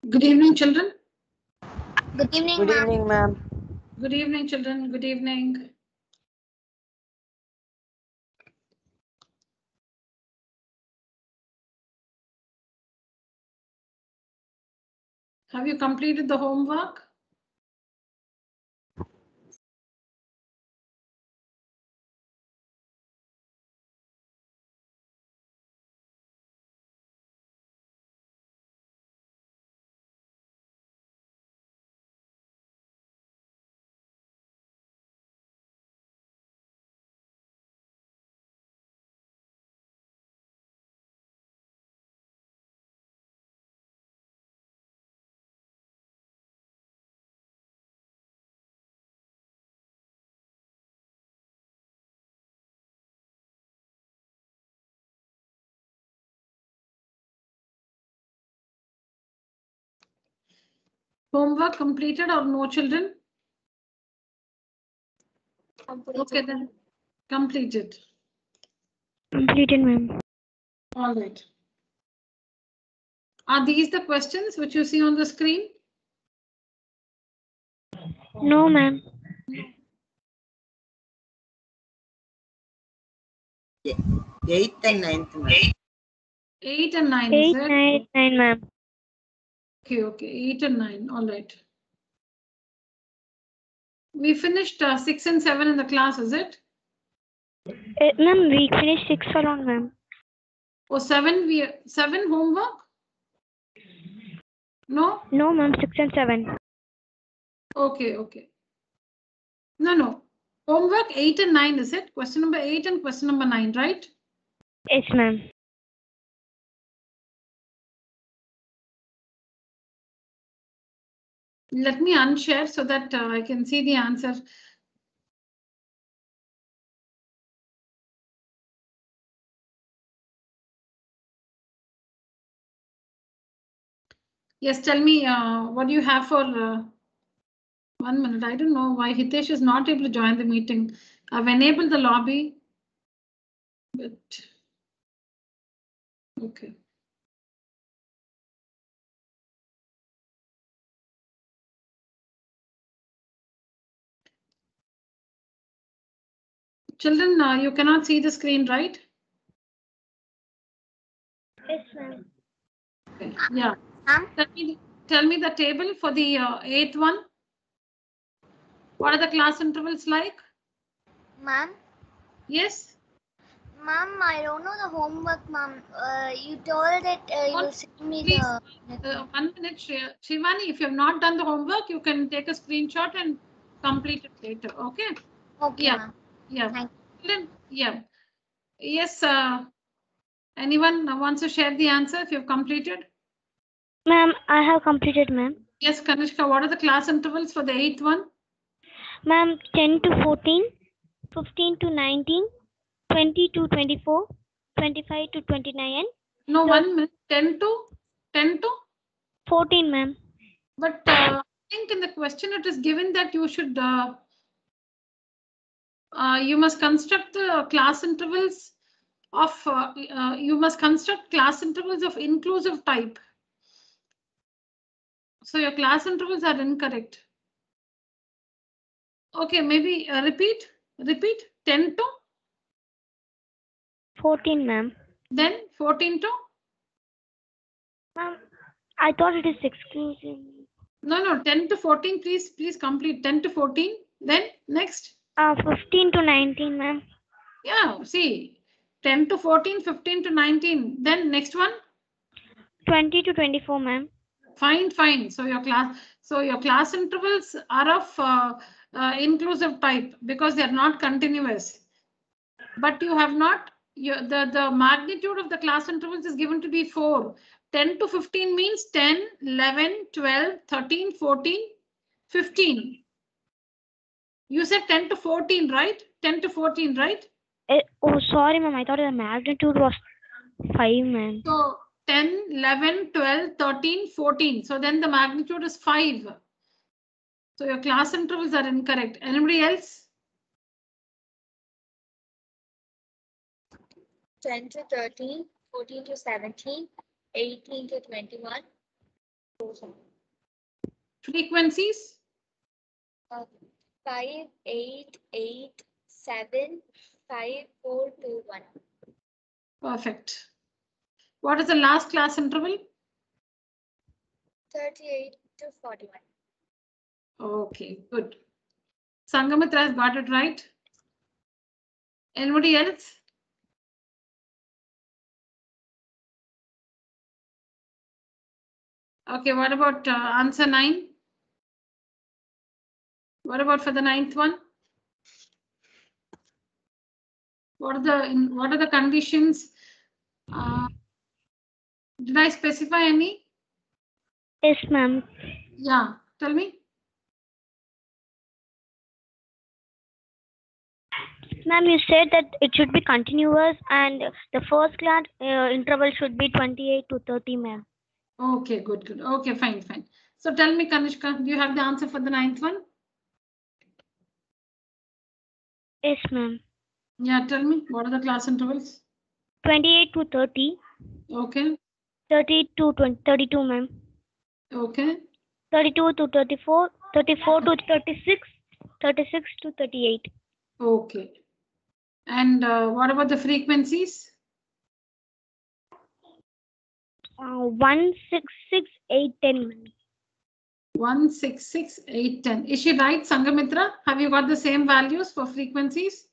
Good evening, children. Good evening, Good ma'am. evening, ma'am. Good evening, children. Good evening. Have you completed the homework? Homework completed or no, children? Completed. Okay, then completed. Completed, ma'am. All right. Are these the questions which you see on the screen? No, ma'am. Eighth and ninth, ma'am. 8 and 9, is 8, it? 9, ma'am. Okay, 8 and 9. All right. We finished 6 and 7 in the class, is it? Ma'am, we finished 6 alone, ma'am. Or 7 homework? No? No, ma'am, 6 and 7. Okay. No. Homework 8 and 9, is it? Question number 8 and question number 9, right? Yes, ma'am. Let me unshare so that I can see the answer. Yes, tell me what do you have for 1 minute. I don't know why Hitesh is not able to join the meeting. I've enabled the lobby, but okay. Children, you cannot see the screen, right? Yes, ma'am. Okay. Yeah. Ma'am? Tell me the table for the 8th one. What are the class intervals like? Ma'am? Yes. Ma'am, I don't know the homework, ma'am. You told that you will send me Please, the... 1 minute, Shivani, if you have not done the homework, you can take a screenshot and complete it later, okay? Okay, Yeah. ma'am. Yeah. Thank Children, yeah. Yes, anyone wants to share the answer if you've completed? Ma'am, I have completed, ma'am. Yes, Kanishka, what are the class intervals for the 8th one? Ma'am, 10 to 14, 15 to 19, 20 to 24, 25 to 29, No, 1 minute. 10 to 14, ma'am. But I think in the question it is given that you should you must construct the class intervals of inclusive type. So your class intervals are incorrect. Okay, maybe repeat 10 to 14, ma'am. then 14 to Ma'am, I thought it is exclusive. no 10 to 14, please complete 10 to 14. Then next 15 to 19, ma'am. yeah, see 10 to 14, 15 to 19. Then next one 20 to 24, ma'am. fine. So your class intervals are of inclusive type because they are not continuous. But you have not the magnitude of the class intervals is given to be 4. 10 to 15 means 10, 11, 12, 13, 14, 15. You said 10 to 14, right? 10 to 14, right? Oh, sorry, ma'am. I thought the magnitude was 5, ma'am. So 10, 11, 12, 13, 14. So then the magnitude is 5. So your class intervals are incorrect. Anybody else? 10 to 13, 14 to 17, 18 to 21, Frequencies? 5, 8, 8, 7, 5, 4, 2, 1. Perfect. What is the last class interval? 38 to 41. Okay, good. Sangamitra has got it right. Anybody else? Okay, what about answer 9? What about for the 9th one? What are the conditions? Did I specify any? Yes, ma'am. Yeah, tell me. Ma'am, you said that it should be continuous and the first class interval should be 28 to 30, ma'am. Okay, good. Okay, fine. So tell me, Kanishka, do you have the answer for the 9th one? Yes, ma'am. Yeah, tell me, what are the class intervals? 28 to 30. Okay. 30 to 32, ma'am. Okay. 32 to 34, 34 to 36, 36 to 38. Okay. And what about the frequencies? 1, 6, 6, 8, 10, ma'am. 1, 6, 6, 8, 10. Is she right, Sangamitra? Have you got the same values for frequencies?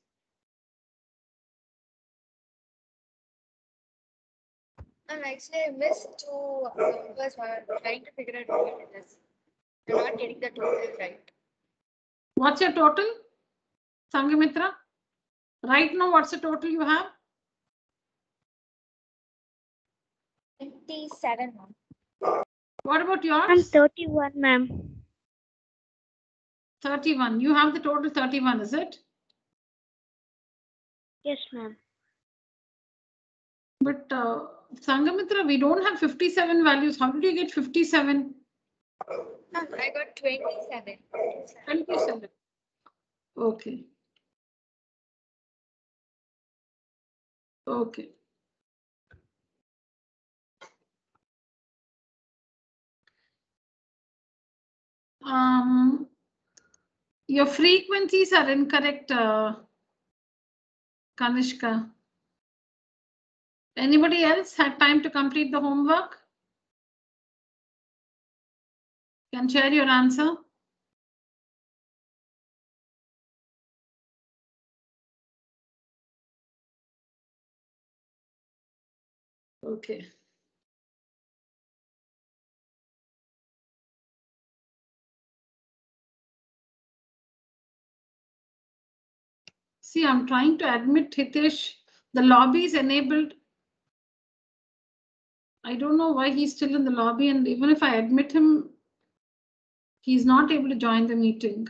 And actually, I missed 2 numbers while trying to figure out what it is. I'm not getting the total right. What's your total, Sangamitra? Right now, what's the total you have? 27. What about yours? I'm 31, ma'am. 31. You have the total 31, is it? Yes, ma'am. But Sangamitra, we don't have 57 values. How did you get 57? I got 27. 27. Okay. Okay. Your frequencies are incorrect, Kanishka. Anybody else had time to complete the homework? Can share your answer. Okay. See, I'm trying to admit Hitesh. The lobby is enabled. I don't know why he's still in the lobby, and even if I admit him, he's not able to join the meeting.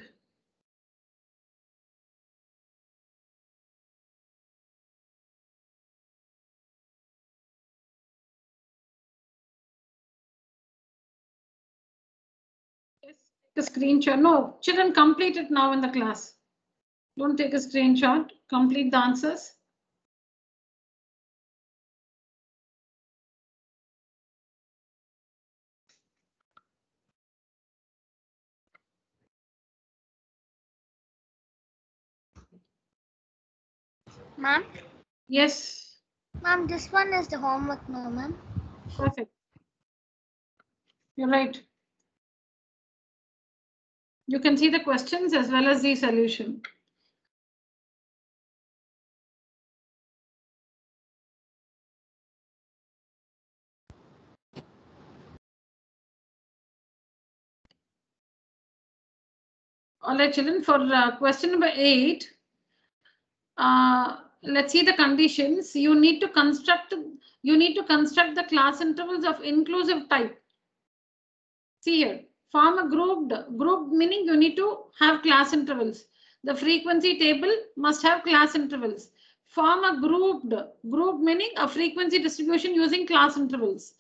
Yes, take a screenshot. No, children, complete it now in the class. Don't take a screenshot. Complete the answers. Ma'am? Yes. Ma'am, this one is the homework, no, ma'am. Perfect. You're right. You can see the questions as well as the solution. All right, children, for question number 8, let's see the conditions. You need to construct the class intervals of inclusive type. See here, form a grouped meaning you need to have class intervals. The frequency table must have class intervals. Form a grouped meaning a frequency distribution using class intervals.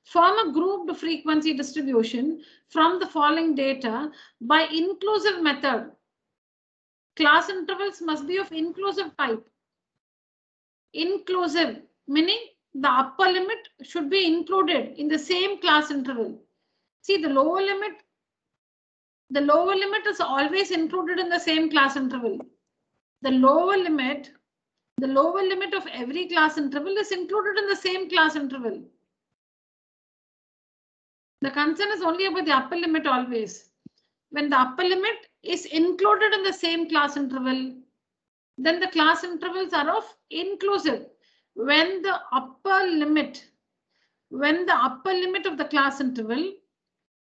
Form a grouped frequency distribution from the following data by inclusive method. Class intervals must be of inclusive type. Inclusive meaning the upper limit should be included in the same class interval. See, the lower limit is always included in the same class interval. The lower limit of every class interval is included in the same class interval. The concern is only about the upper limit always. When the upper limit is included in the same class interval, then the class intervals are of inclusive. When the upper limit of the class interval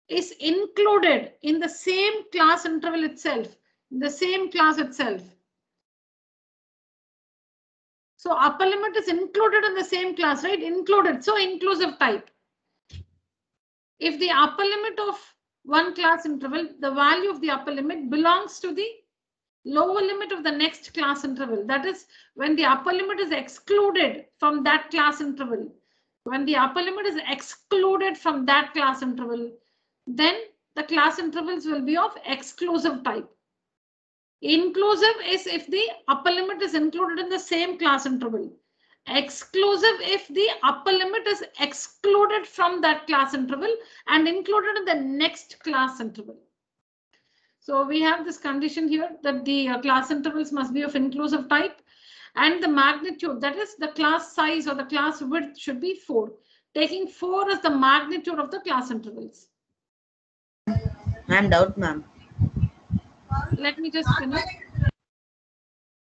is included in the same class interval itself, the same class itself. So upper limit is included in the same class, right? Included, so inclusive type. If the upper limit of one class interval, the value of the upper limit belongs to the lower limit of the next class interval. That is, when the upper limit is excluded from that class interval. When the upper limit is excluded from that class interval, then the class intervals will be of exclusive type. Inclusive is if the upper limit is included in the same class interval. Exclusive if the upper limit is excluded from that class interval and included in the next class interval. So we have this condition here that the class intervals must be of inclusive type, and the magnitude, that is the class size or the class width, should be 4, taking 4 as the magnitude of the class intervals. Ma'am, doubt, ma'am. Let me just finish.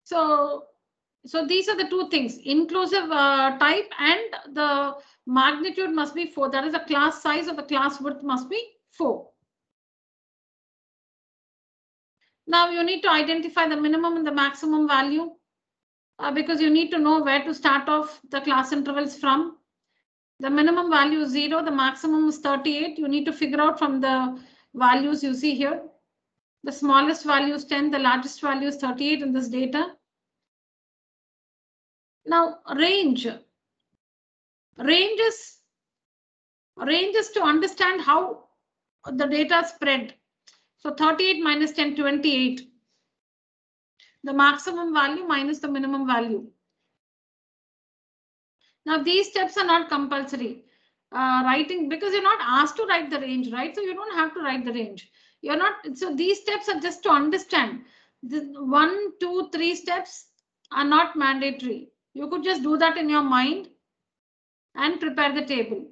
So these are the two things: inclusive type and the magnitude must be 4. That is, the class size or the class width must be 4. Now you need to identify the minimum and the maximum value because you need to know where to start off the class intervals from. The minimum value is 0, the maximum is 38. You need to figure out from the values you see here. The smallest value is 10, the largest value is 38 in this data. Now range is to understand how the data spread. So 38 minus 10, 28. The maximum value minus the minimum value. Now these steps are not compulsory. Writing, because you're not asked to write the range, right? So you don't have to write the range. You're not. So these steps are just to understand. The 1, 2, 3 steps are not mandatory. You could just do that in your mind and prepare the table.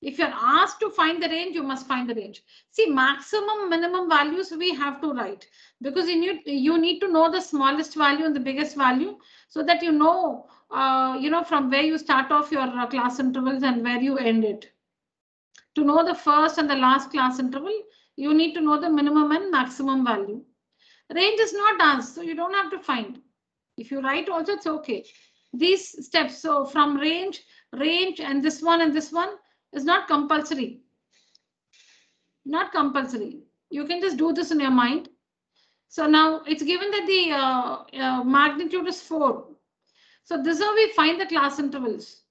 If you're asked to find the range, you must find the range. See, maximum, minimum values we have to write because you need to know the smallest value and the biggest value so that you know from where you start off your class intervals and where you end it. To know the first and the last class interval, you need to know the minimum and maximum value. Range is not asked, so you don't have to find. If you write also, it's okay. These steps, so from range, and this one is not compulsory. Not compulsory. You can just do this in your mind. So now it's given that the magnitude is 4. So this is how we find the class intervals.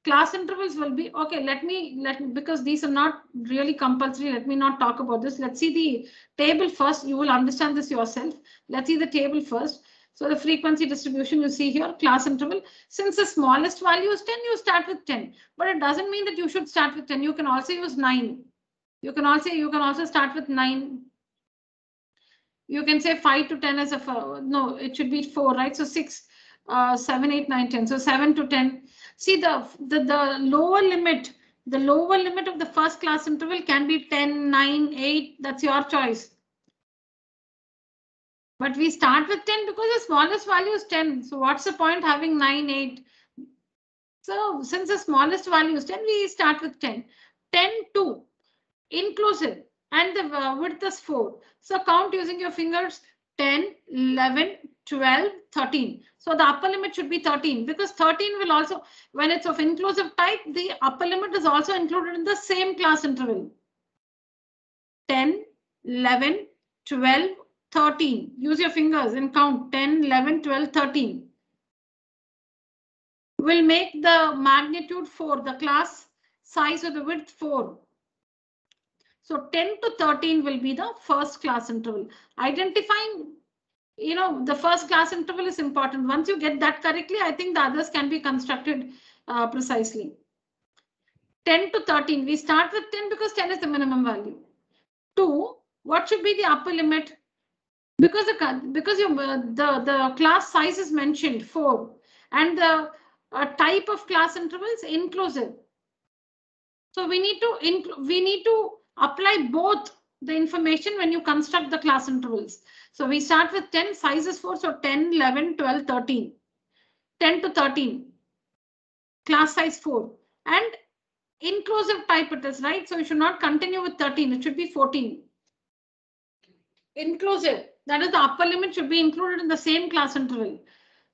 Class intervals will be, okay, let me, because these are not really compulsory, let me not talk about this. Let's see the table first. You will understand this yourself. Let's see the table first. So the frequency distribution you see here, class interval. Since the smallest value is 10, you start with 10. But it doesn't mean that you should start with 10. You can also use 9. You can also start with 9. You can say 5 to 10 as a, no, it should be 4, right? So 6, 7, 8, 9, 10. So 7 to 10. See the lower limit. The lower limit of the first class interval can be 10, 9, 8. That's your choice. But we start with 10 because the smallest value is 10. So what's the point having 9, 8? So since the smallest value is 10, we start with 10. 10, 2, inclusive, and the width is 4. So count using your fingers, 10, 11, 12, 13. So the upper limit should be 13 because 13 will also, when it's of inclusive type, the upper limit is also included in the same class interval. 10, 11, 12, 13. Use your fingers and count 10, 11, 12, 13. Will make the magnitude 4, the class size or the width 4. So 10 to 13 will be the first class interval. Identifying, the first class interval is important. Once you get that correctly, I think the others can be constructed precisely. 10 to 13. We start with 10 because 10 is the minimum value. 2, what should be the upper limit? Because the class size is mentioned 4 and the type of class interval is inclusive. So we need to apply both the information when you construct the class intervals. So we start with 10, size is 4, so 10, 11, 12, 13. 10 to 13, class size 4, and inclusive type it is, right? So you should not continue with 13, it should be 14. Inclusive, that is the upper limit should be included in the same class interval.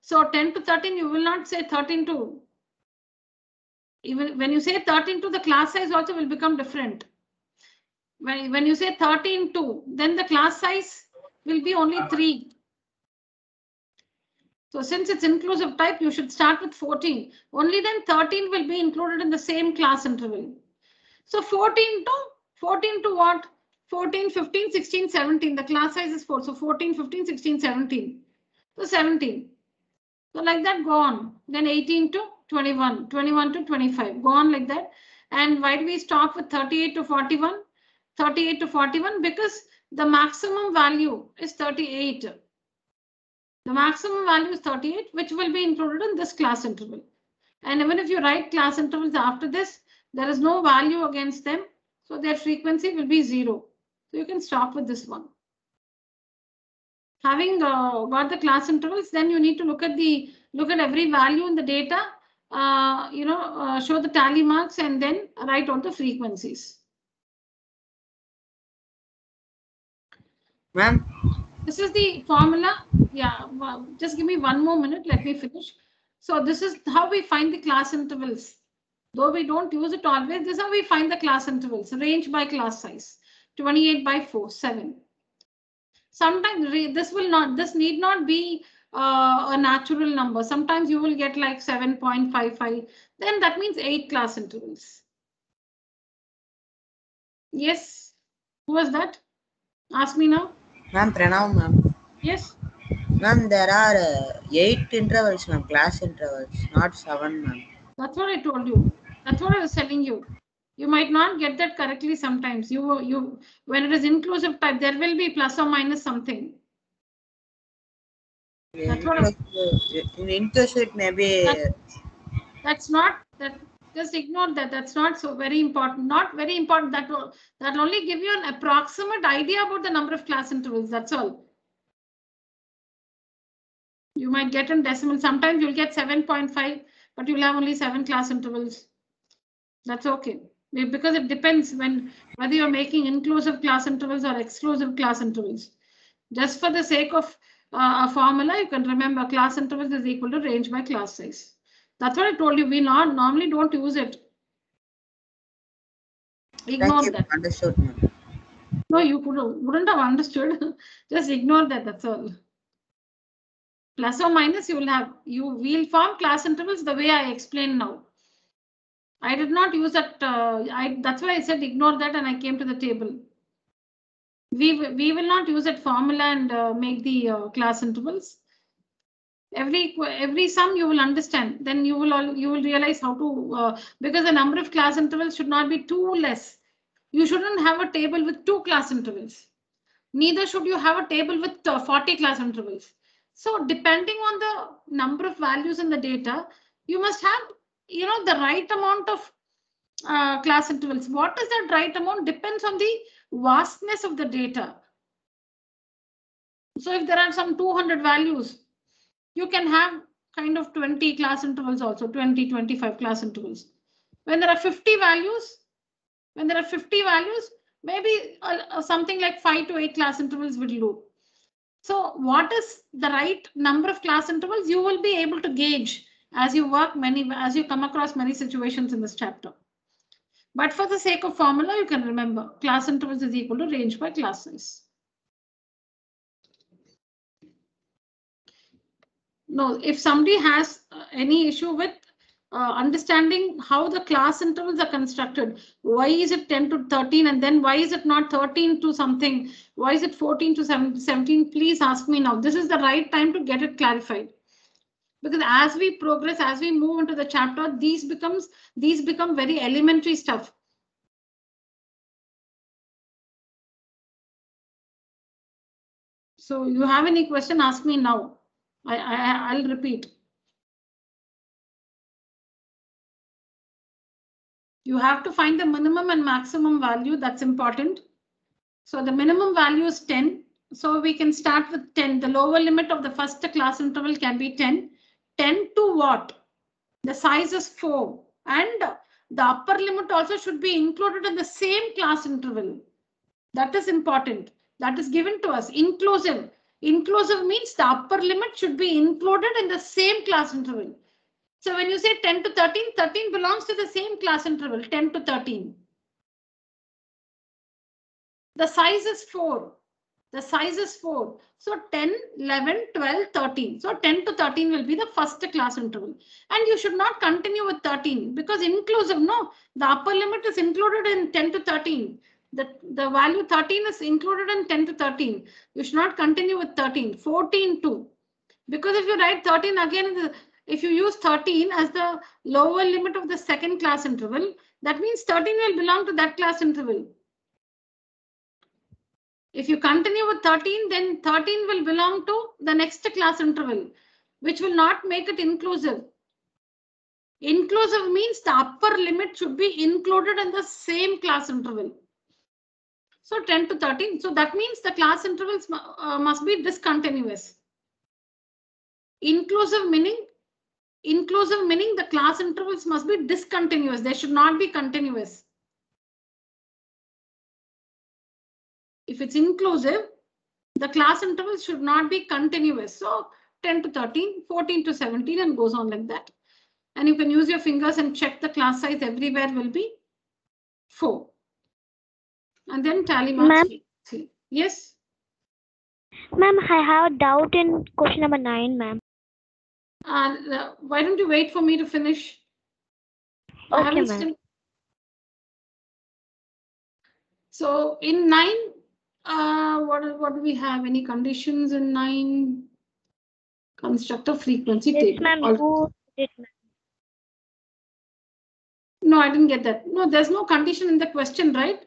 So 10 to 13, you will not say 13 to. Even when you say 13 to, the class size also will become different. When you say 13 to, then the class size will be only 3. So since it's inclusive type, you should start with 14. Only then 13 will be included in the same class interval. So 14 to what? 14, 15, 16, 17. The class size is 4. So 14, 15, 16, 17. So 17. So like that, go on. Then 18 to 21, 21 to 25. Go on like that. And why do we stop with 38 to 41? 38 to 41 because the maximum value is 38. The maximum value is 38, which will be included in this class interval. And even if you write class intervals after this, there is no value against them. So their frequency will be 0. So you can stop with this one. Having got the class intervals, then you need to look at every value in the data, show the tally marks and then write all the frequencies. Ma'am. This is the formula. Yeah, just give me one more minute. Let me finish. So this is how we find the class intervals. Though we don't use it always, this is how we find the class intervals. Range by class size. 28 by 4, 7. Sometimes this need not be a natural number. Sometimes you will get like 7.55. Then that means 8 class intervals. Yes. Who was that? Ask me now. Ma'am, Pranav, ma'am. Yes. Ma'am, there are 8 intervals, ma'am, class intervals, not 7, ma'am. That's what I told you. That's what I was telling you. You might not get that correctly sometimes. When it is inclusive type, there will be plus or minus something. That's what in inclusive it may be. That's not that. Just ignore that. That's not so very important. Not very important. That only give you an approximate idea about the number of class intervals. That's all. You might get in decimal. Sometimes you'll get 7.5, but you'll have only 7 class intervals. That's okay. Because it depends whether you're making inclusive class intervals or exclusive class intervals. Just for the sake of a formula, you can remember class intervals is equal to range by class size. That's what I told you. We normally don't use it. Ignore that. Understood, ma'am. No, you wouldn't have understood. Just ignore that. That's all. Plus or minus, we'll form class intervals the way I explained now. I did not use that. That's why I said ignore that and I came to the table. We will not use that formula and make the class intervals. Every sum you will understand. Then you will realize how to because the number of class intervals should not be too less. You shouldn't have a table with 2 class intervals. Neither should you have a table with 40 class intervals. So depending on the number of values in the data, you must have the right amount of class intervals. What is that right amount depends on the vastness of the data. So if there are some 200 values, you can have kind of 20 class intervals also, 20, 25 class intervals. When there are 50 values, maybe something like 5 to 8 class intervals will do. So what is the right number of class intervals? You will be able to gauge as you come across many situations in this chapter. But for the sake of formula, you can remember class intervals is equal to range by class size. No, if somebody has any issue with understanding how the class intervals are constructed, why is it 10 to 13 and then why is it not 13 to something? Why is it 14 to 17? Please ask me now. This is the right time to get it clarified. Because as we progress, as we move into the chapter, these become very elementary stuff. So you have any question, ask me now. I'll repeat. You have to find the minimum and maximum value. That's important. So the minimum value is 10. So we can start with 10. The lower limit of the first class interval can be 10. 10 to what? The size is 4. And the upper limit also should be included in the same class interval. That is important. That is given to us. Inclusive. Inclusive means the upper limit should be included in the same class interval. So when you say 10 to 13, 13 belongs to the same class interval, 10 to 13. The size is 4. The size is 4. So 10, 11, 12, 13. So 10 to 13 will be the first class interval. And you should not continue with 13 because inclusive, no, the upper limit is included in 10 to 13. The value 13 is included in 10 to 13. You should not continue with 13. 14 too. Because if you write 13 again, if you use 13 as the lower limit of the second class interval, that means 13 will belong to that class interval. If you continue with 13, then 13 will belong to the next class interval, which will not make it inclusive. Inclusive means the upper limit should be included in the same class interval. So 10 to 13. So that means the class intervals must be discontinuous. Inclusive meaning the class intervals must be discontinuous. They should not be continuous. If it's inclusive, the class intervals should not be continuous. So 10 to 13, 14 to 17 and goes on like that. And you can use your fingers and check the class size everywhere will be 4. And then tally marks. Yes? Ma'am, I have a doubt in question number 9, ma'am. Why don't you wait for me to finish? Okay, ma'am. So in 9, what do we have? Any conditions in 9? Construct a frequency table. Ma'am, you did, ma'am. No, I didn't get that. No, there's no condition in the question, right?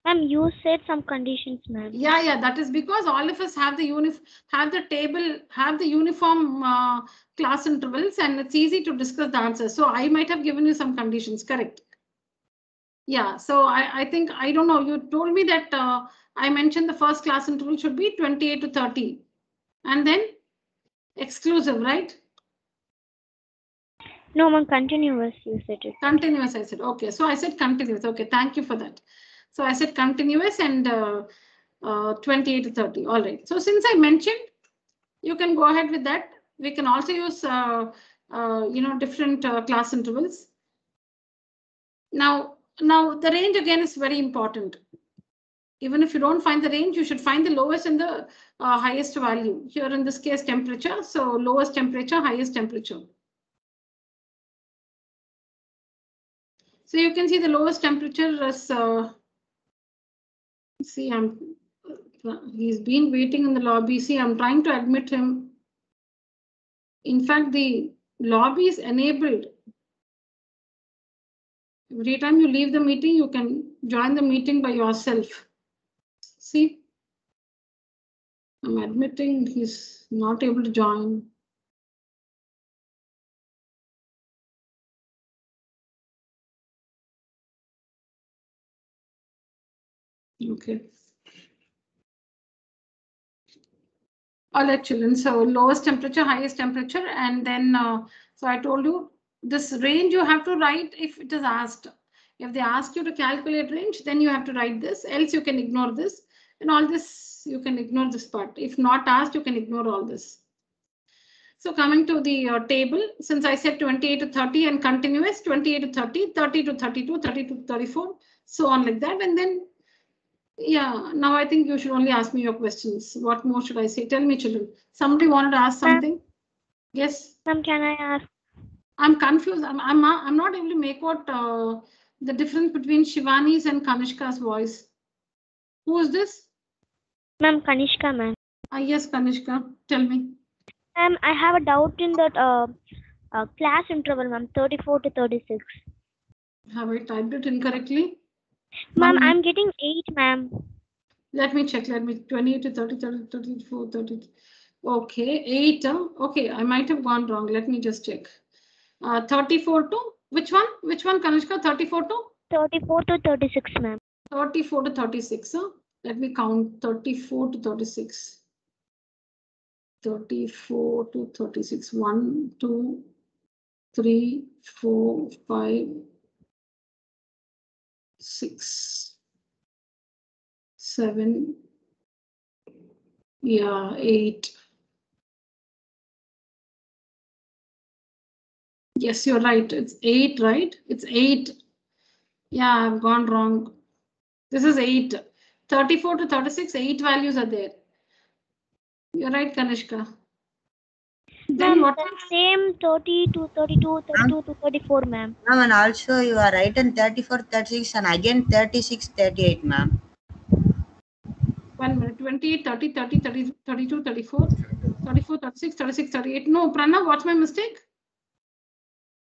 Ma'am, you said some conditions, ma'am. Yeah, that is because all of us have the uniform class intervals, and it's easy to discuss the answers. So I might have given you some conditions, correct? Yeah, so I think, I don't know, you told me that I mentioned the first class interval should be 28 to 30. And then exclusive, right? No, ma'am, continuous, you said it. Continuous, I said. Okay, so I said continuous. Okay, thank you for that. So I said continuous and 28 to 30. All right. So since I mentioned, you can go ahead with that. We can also use, different class intervals. Now the range again is very important. Even if you don't find the range, you should find the lowest and the highest value. Here in this case, temperature. So lowest temperature, highest temperature. So you can see the lowest temperature is, he's been waiting in the lobby. See, I'm trying to admit him. In fact, the lobby is enabled. Every time you leave the meeting, you can join the meeting by yourself. See, I'm admitting he's not able to join. Okay. All right, children. So lowest temperature, highest temperature, and then so I told you this range you have to write if it is asked. If they ask you to calculate range, then you have to write this. Else you can ignore this, and all this you can ignore this part. If not asked, you can ignore all this. So coming to the table, since I said 28 to 30 and continuous, 28 to 30, 30 to 32, 30 to 34, so on like that, and then. Yeah, now I think you should only ask me your questions. What more should I say? Tell me, children. Somebody wanted to ask something? Yes. Ma'am, can I ask? I'm confused. I'm not able to make out the difference between Shivani's and Kanishka's voice. Who is this? Ma'am, Kanishka, ma'am. Yes, Kanishka. Tell me. Ma'am, I have a doubt in that class interval, ma'am, 34 to 36. Have I typed it incorrectly? Ma'am, One- I'm getting 8, ma'am. Let me check. Let me 28 to 30, 30, 34, 30. Okay, 8. Okay, I might have gone wrong. Let me just check. 34 to which one? Which one, Kanishka? 34 to 34 to 36, ma'am. 34 to 36. Let me count 34 to 36. 34 to 36. 1, 2, 3, 4, 5, 6, 7. Yeah, 8. Yes, you're right. It's 8, right? It's 8. Yeah, I've gone wrong. This is 8. 34 to 36, 8 values are there. You're right, Kanishka. Then Ma'am, what? the same 30 to 32, 32 to 34, ma'am. Ma'am, and also you are right in 34, 36 and again 36, 38, ma'am. 1 minute. 28, 30, 30, 30, 32, 34, 34, 36, 36, 38. No, Pranav, what's my mistake?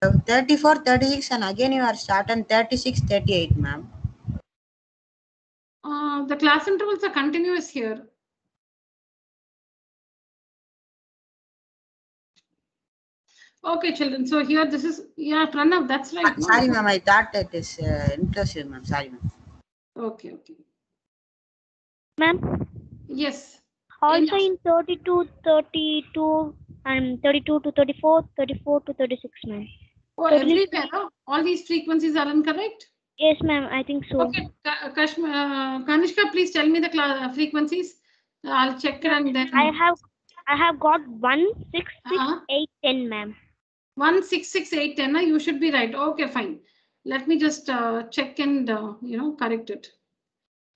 34, 36 and again you are starting 36, 38, ma'am. The class intervals are continuous here. Okay, children. So here this is, yeah, Pranav, that's right. No? Sorry, ma'am, I thought it is inclusive, ma'am. Sorry, ma'am. Okay, okay. Ma'am, Yes. also in 32, 32, and 32 to 34, 34 to 36, ma'am. Oh, Totally- everywhere, no? All these frequencies are incorrect? Yes, ma'am, I think so. Okay, Kanishka, please tell me the frequencies. I'll check it and then. I have got 1, 6, 6, Uh-huh. 8, 10, ma'am. 1, 6, 6, 8, 10. You should be right. Okay, fine. Let me just check and correct it.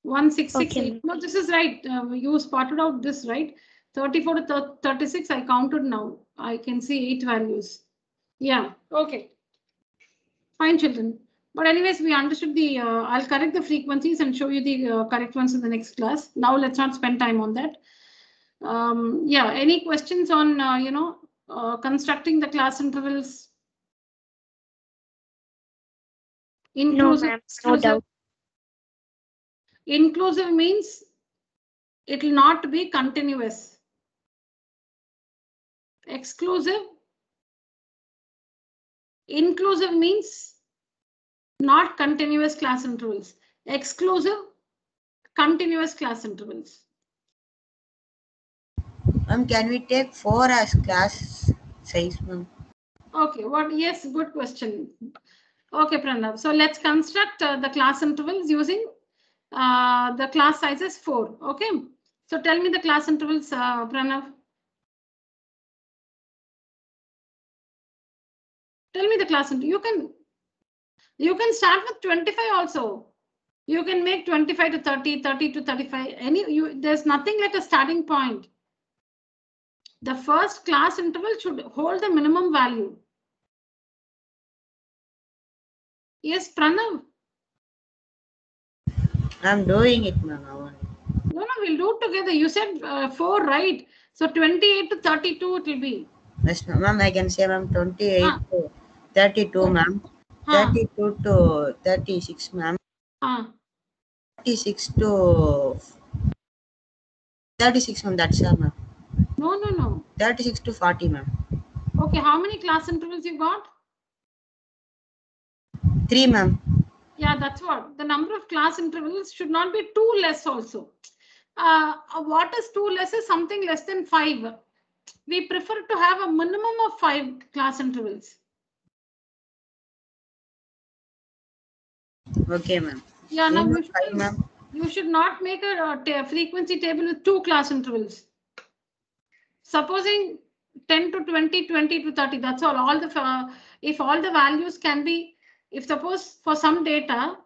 1, 6, 6, Okay, 8. No, this is right. You spotted out this, right? 34 to 36. I counted now. I can see 8 values. Yeah. Okay. Fine, children. But anyways, we understood the. I'll correct the frequencies and show you the correct ones in the next class. Now let's not spend time on that. Yeah. Any questions on constructing the class intervals? Inclusive, ma'am, no exclusive. doubt. Inclusive means it will not be continuous. Exclusive. Inclusive means not continuous class intervals. Exclusive, continuous class intervals. Ma'am, can we take 4 as class size, ma'am? Okay, what? Yes, good question. Okay, Pranav. So let's construct the class intervals using the class sizes 4. Okay. So tell me the class intervals, Pranav. Tell me the class interval. You can start with 25 also. You can make 25 to 30, 30 to 35. There's nothing like a starting point. The first class interval should hold the minimum value. Yes, Pranav. I'm doing it, ma'am. No, we'll do it together. You said 4, right? So 28 to 32 it will be. Yes, ma'am. I can say, ma'am, 28 to 32, ma'am. 32 to 36, ma'am. 36 to 36, ma'am. That's all, ma'am. No. 36 to 40, ma'am. Okay, how many class intervals you got? 3, ma'am. Yeah, that's what. The number of class intervals should not be too less also. What is too less is something less than 5. We prefer to have a minimum of 5 class intervals. Okay, ma'am. Yeah, now you should not make a frequency table with 2 class intervals. Supposing 10 to 20, 20 to 30, that's all. If all the values can be, if suppose for some data,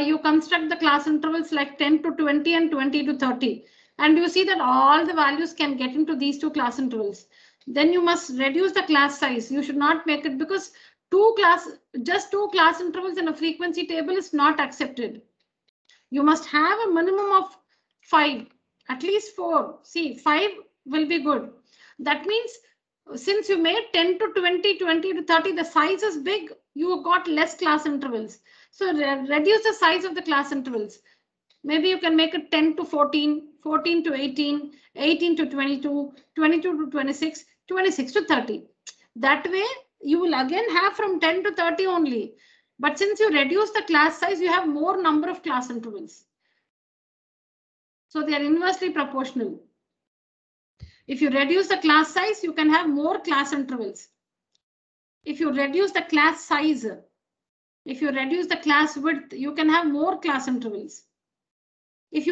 you construct the class intervals like 10 to 20 and 20 to 30, and you see that all the values can get into these 2 class intervals, then you must reduce the class size. You should not make it, because just 2 class intervals in a frequency table is not accepted. You must have a minimum of 5, at least 4. See, 5 will be good. That means since you made 10 to 20, 20 to 30, the size is big, you got less class intervals. So reduce the size of the class intervals. Maybe you can make it 10 to 14, 14 to 18, 18 to 22, 22 to 26, 26 to 30. That way, you will again have from 10 to 30 only. But since you reduce the class size, you have more number of class intervals. So they are inversely proportional. If you reduce the class size, you can have more class intervals. If you reduce the class size, if you reduce the class width, you can have more class intervals. If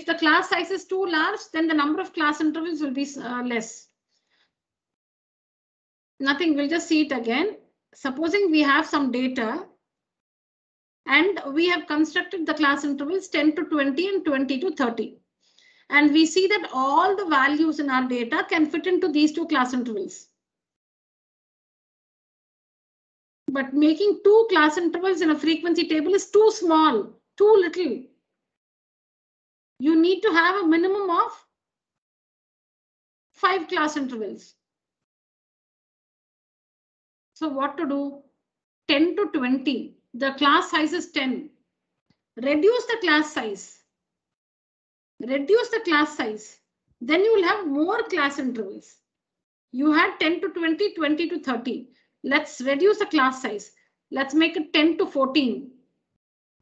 the class size is too large, then the number of class intervals will be less. Nothing, we'll just see it again. Supposing we have some data and we have constructed the class intervals 10 to 20 and 20 to 30. And we see that all the values in our data can fit into these two class intervals. But making two class intervals in a frequency table is too small, too little. You need to have a minimum of 5 class intervals. So what to do? 10 to 20. The class size is 10. Reduce the class size. Reduce the class size. Then you will have more class intervals. You had 10 to 20, 20 to 30. Let's reduce the class size. Let's make it 10 to 14.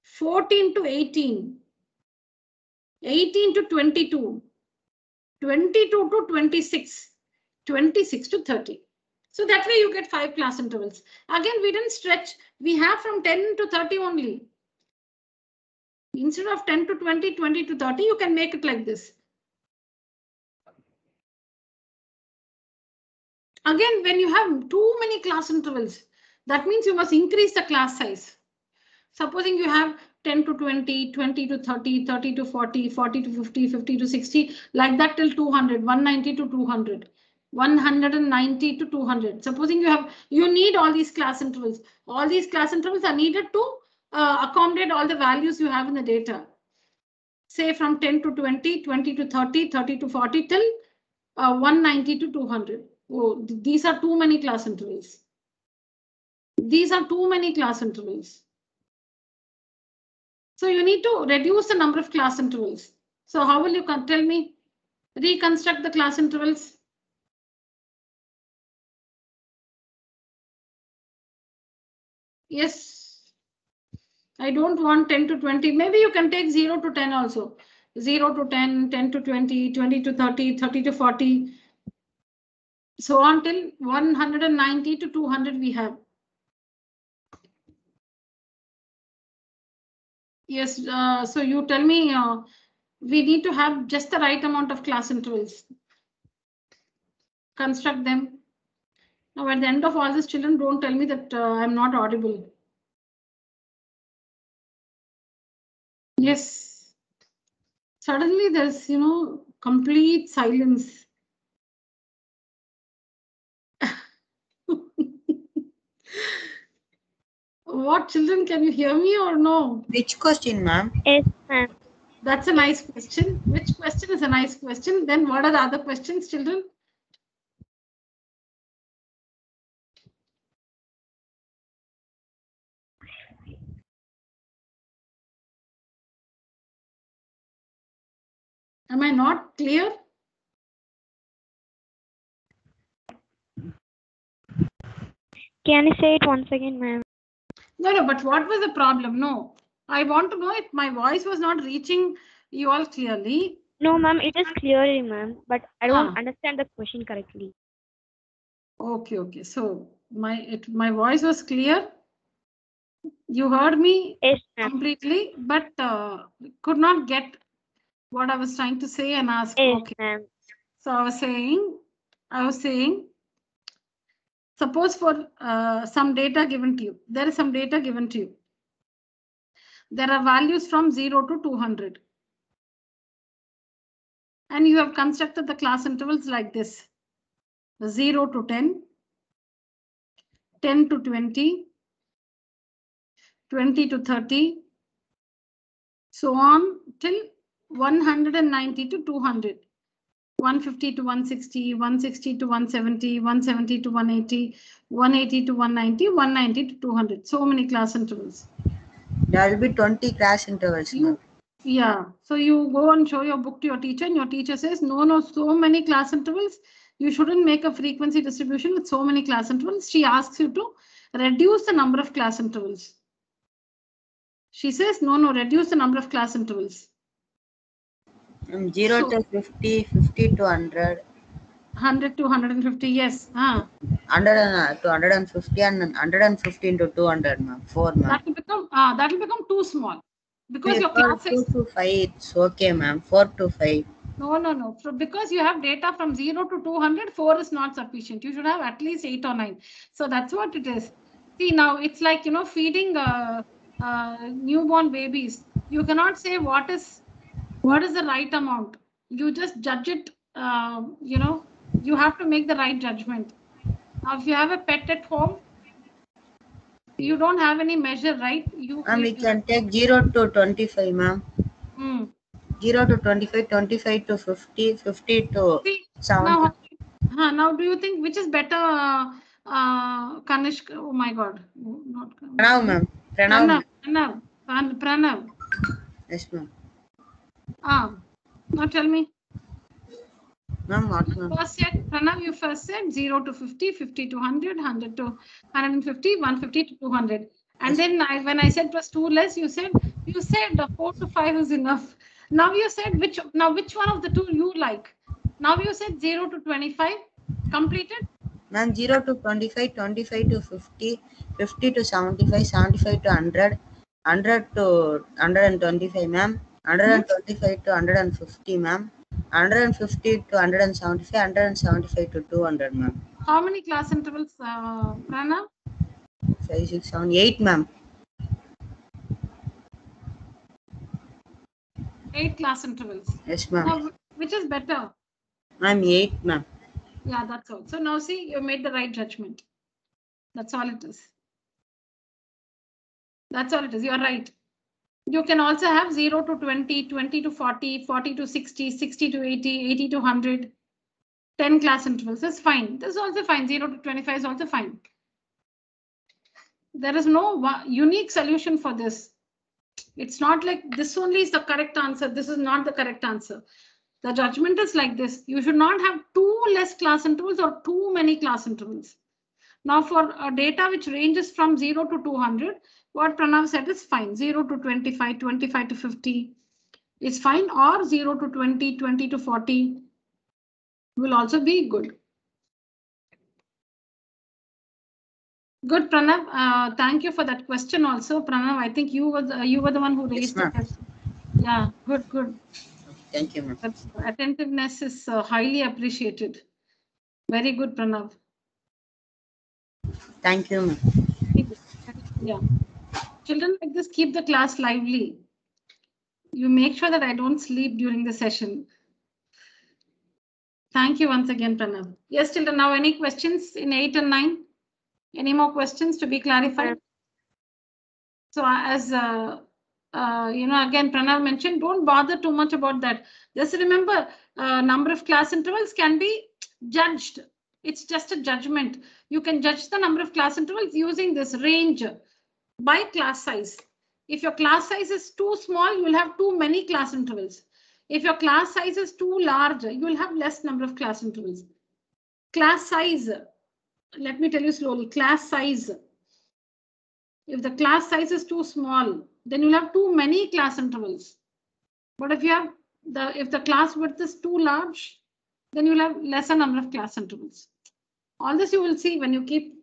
14 to 18. 18 to 22. 22 to 26. 26 to 30. So that way you get 5 class intervals. Again, we didn't stretch. We have from 10 to 30 only. Instead of 10 to 20, 20 to 30, you can make it like this. Again, when you have too many class intervals, that means you must increase the class size. Supposing you have 10 to 20, 20 to 30, 30 to 40, 40 to 50, 50 to 60, like that till 200, 190 to 200. 190 to 200. Supposing you need all these class intervals. All these class intervals are needed to accommodate all the values you have in the data. Say from 10 to 20, 20 to 30, 30 to 40 till 190 to 200. Oh, these are too many class intervals. These are too many class intervals. So you need to reduce the number of class intervals. So how will you tell me? Reconstruct the class intervals. Yes, I don't want 10 to 20. Maybe you can take 0 to 10 also. 0 to 10, 10 to 20, 20 to 30, 30 to 40. So on till 190 to 200 we have. Yes, so you tell me we need to have just the right amount of class intervals. Construct them. Now at the end of all this, children, don't tell me that I'm not audible. Yes. Suddenly there's, complete silence. What, children, can you hear me or no? Which question, ma'am? Yes, ma'am. That's a nice question. Which question is a nice question? Then what are the other questions, children? Am I not clear? Can you say it once again, ma'am? No, but what was the problem? No, I want to know if my voice was not reaching you all clearly. No, ma'am, it is clearly, ma'am, but I don't understand the question correctly. Okay. So my voice was clear. You heard me completely, but could not get what I was trying to say and ask. Yes, okay. ma'am. So I was saying, suppose for some data given to you, there is some data given to you. There are values from 0 to 200. And you have constructed the class intervals like this. 0 to 10, 10 to 20, 20 to 30, so on till 190 to 200. 150 to 160, 160 to 170, 170 to 180, 180 to 190, 190 to 200. So many class intervals. There will be 20 class intervals, ma'am. Yeah. So you go and show your book to your teacher, and your teacher says, no, so many class intervals. You shouldn't make a frequency distribution with so many class intervals. She asks you to reduce the number of class intervals. She says, no, reduce the number of class intervals. 0 to 50, 50 to 100. 100 to 150, yes. 100 to 150 and 115 to 200, ma'am. 4, ma'am. That will become too small. Because your class size 2 to 5, it's okay, ma'am. 4 to 5. No. So because you have data from 0 to 200, 4 is not sufficient. You should have at least 8 or 9. So that's what it is. See, now it's like, feeding newborn babies. You cannot say what is the right amount. You just judge it. You have to make the right judgment. Now, if you have a pet at home, you don't have any measure, right? We can take 0 to 25, ma'am. 0 to 25, 25 to 50, 50 to 70. Now do you think which is better, Kanishk? Oh my God, not Pranav, ma'am. Pranav. Yes, ma'am. Now tell me. Ma'am, what, ma'am? Pranav, you first said 0 to 50, 50 to 100, 100 to 150, 150 to 200. And then when I said plus 2 less, you said 4 to 5 is enough. Now you said which one of the two you like? Now you said 0 to 25 completed? Ma'am, 0 to 25, 25 to 50, 50 to 75, 75 to 100, 100 to 125, ma'am, 125 to 150, ma'am, 150 to 175, 175 to 200, ma'am. How many class intervals, Pranav? 5, 6, 7, 8, ma'am. 8 class intervals. Yes, ma'am. Now, which is better? Ma'am, 8, ma'am. Yeah, that's all. So now see, you made the right judgment. That's all it is. That's all it is. You're right. You can also have 0 to 20, 20 to 40, 40 to 60, 60 to 80, 80 to 100, 10 class intervals. That's fine. This is also fine. 0 to 25 is also fine. There is no unique solution for this. It's not like this only is the correct answer. This is not the correct answer. The judgment is like this. You should not have too less class intervals or too many class intervals. Now for data which ranges from 0 to 200, what Pranav said is fine. 0 to 25, 25 to 50 is fine, or 0 to 20, 20 to 40 will also be good. Good, Pranav. Thank you for that question also, Pranav. I think you were the one who raised the question. Yeah, good. Thank you, ma'am. Attentiveness is highly appreciated. Very good, Pranav. Thank you, ma'am. Yeah. Children like this, keep the class lively. You make sure that I don't sleep during the session. Thank you once again, Pranav. Yes, children, now any questions in 8 and 9? Any more questions to be clarified? So as again, Pranav mentioned, don't bother too much about that. Just remember, number of class intervals can be judged. It's just a judgment. You can judge the number of class intervals using this range by class size. If your class size is too small, you will have too many class intervals. If your class size is too large, you will have less number of class intervals. Class size, let me tell you slowly, class size. If the class size is too small, then you'll have too many class intervals. But if the class width is too large, then you'll have lesser number of class intervals. All this you will see when you keep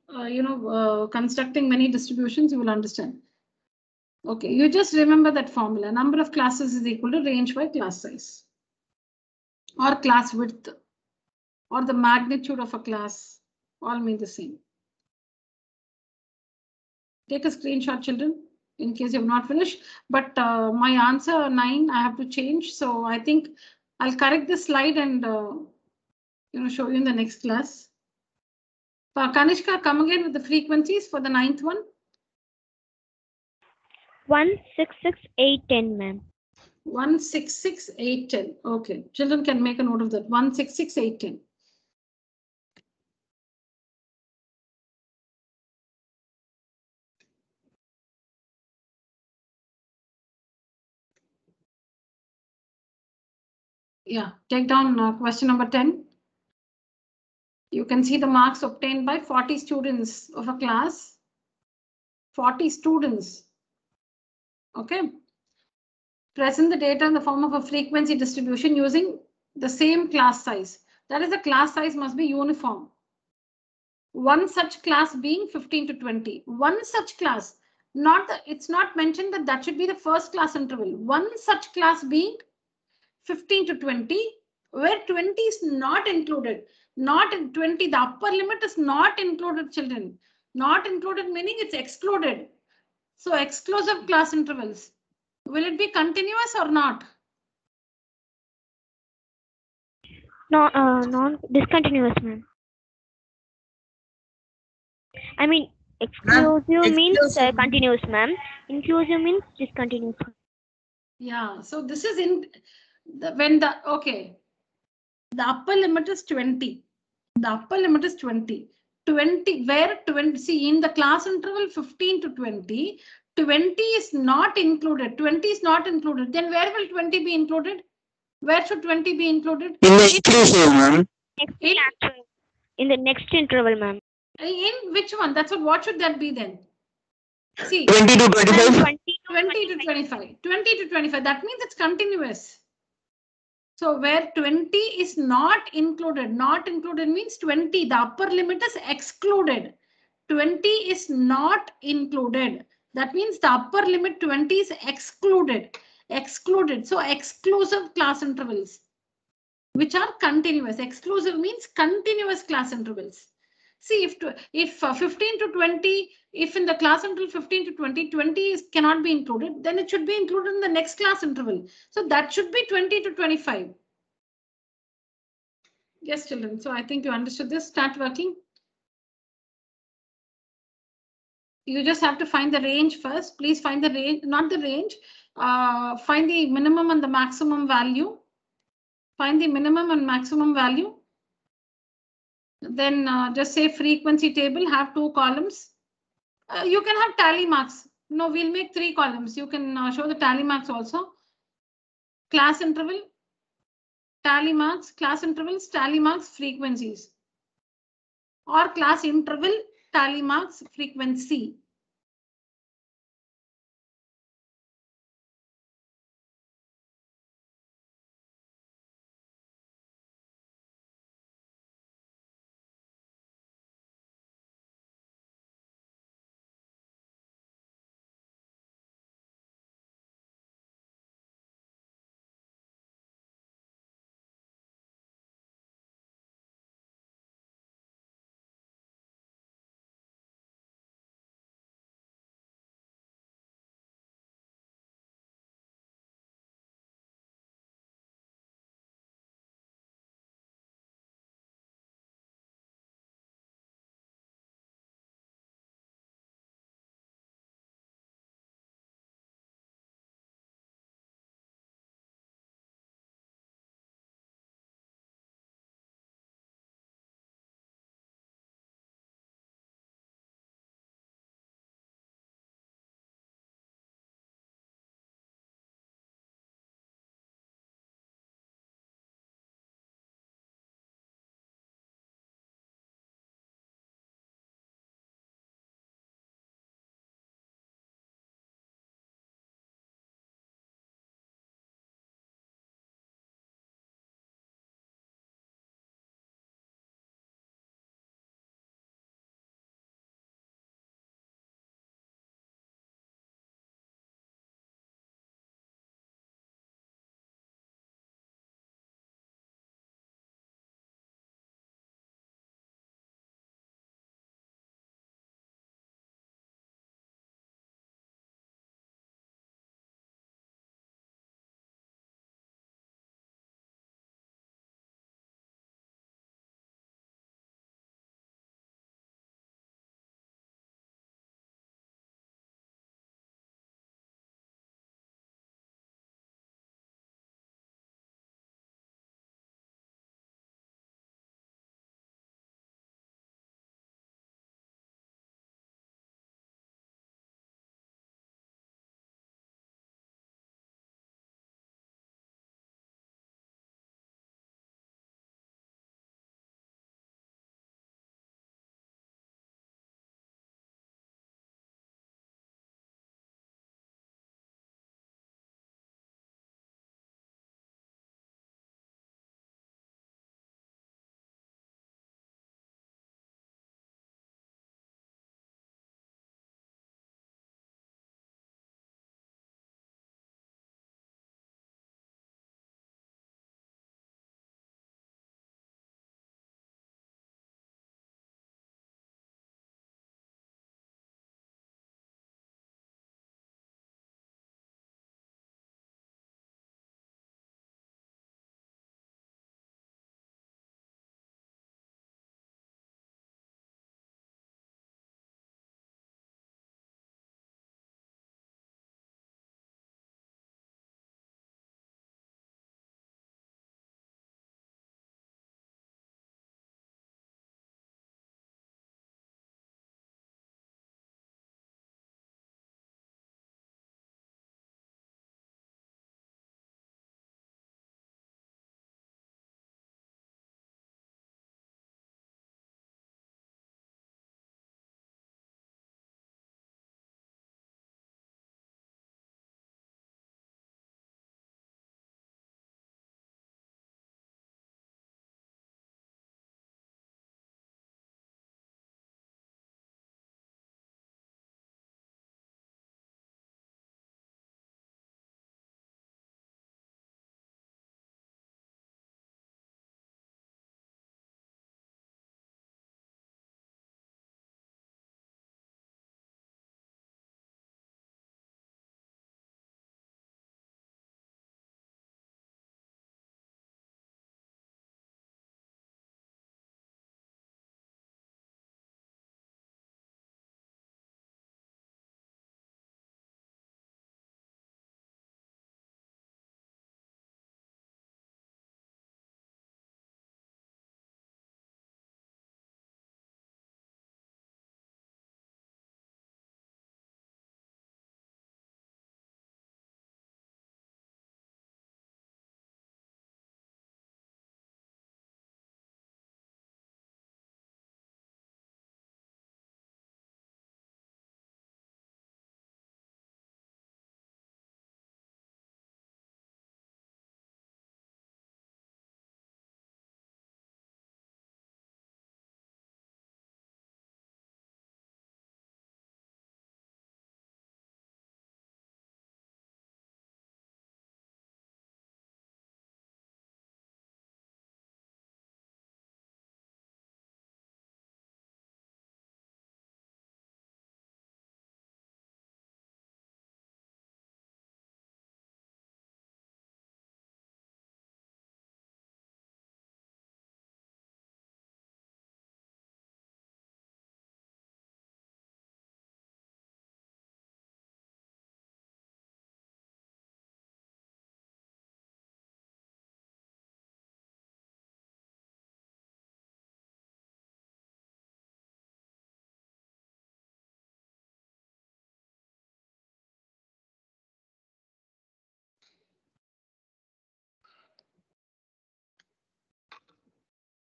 constructing many distributions, you will understand. Okay, you just remember that formula. Number of classes is equal to range by class size or class width or the magnitude of a class, all mean the same. Take a screenshot, children, in case you have not finished. But my answer 9, I have to change. So I think I'll correct this slide and show you in the next class. Kanishka, come again with the frequencies for the 9th one. 1, 6, 6, 8, 10, ma'am. 166, 810. Okay, children can make a note of that. 166, 810. Yeah, take down question number 10. You can see the marks obtained by 40 students of a class. 40 students. Okay. Present the data in the form of a frequency distribution using the same class size. That is, the class size must be uniform. One such class being 15 to 20. One such class, it's not mentioned that that should be the first class interval. One such class being 15 to 20, where 20 is not included. Not in 20, the upper limit is not included, children. Not included meaning it's excluded. So exclusive class intervals. Will it be continuous or not? No, non-discontinuous, ma'am. I mean, exclusive means exclusive. continuous, ma'am. Inclusive means discontinuous. Yeah, so this is in okay, the upper limit is 20. The upper limit is 20. 20, where 20, see in the class interval 15 to 20, 20 is not included. 20 is not included. Then where will 20 be included? Where should 20 be included? In the inclusive, ma'am. In the next interval, ma'am. In which one? That's what should that be then? See, 20 to 25. 20 to 25. 20 to 25. That means it's continuous. So where 20 is not included means 20, the upper limit is excluded. 20 is not included. That means the upper limit 20 is excluded. So exclusive class intervals, which are continuous. Exclusive means continuous class intervals. See, if 15 to 20, if in the class interval 15 to 20, 20 cannot be included, then it should be included in the next class interval. So that should be 20 to 25. Yes, children. So I think you understood this. Start working. You just have to find the range first. Please find the range, not the range. Find the minimum and the maximum value. Find the minimum and maximum value. Then just say frequency table, have 2 columns. You can have tally marks. No, we'll make 3 columns. You can show the tally marks also. Class interval, tally marks, class intervals, tally marks, frequencies. Or class interval, tally marks, frequency.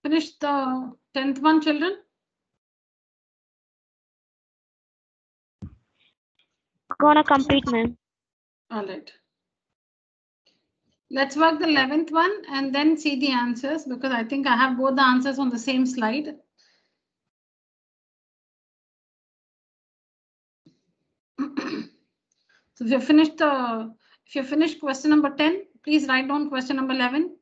Finish the 10th one, children. Gonna complete, ma'am. All right. Let's work the 11th one and then see the answers, because I think I have both the answers on the same slide. So if you finished question number 10, please write down question number 11.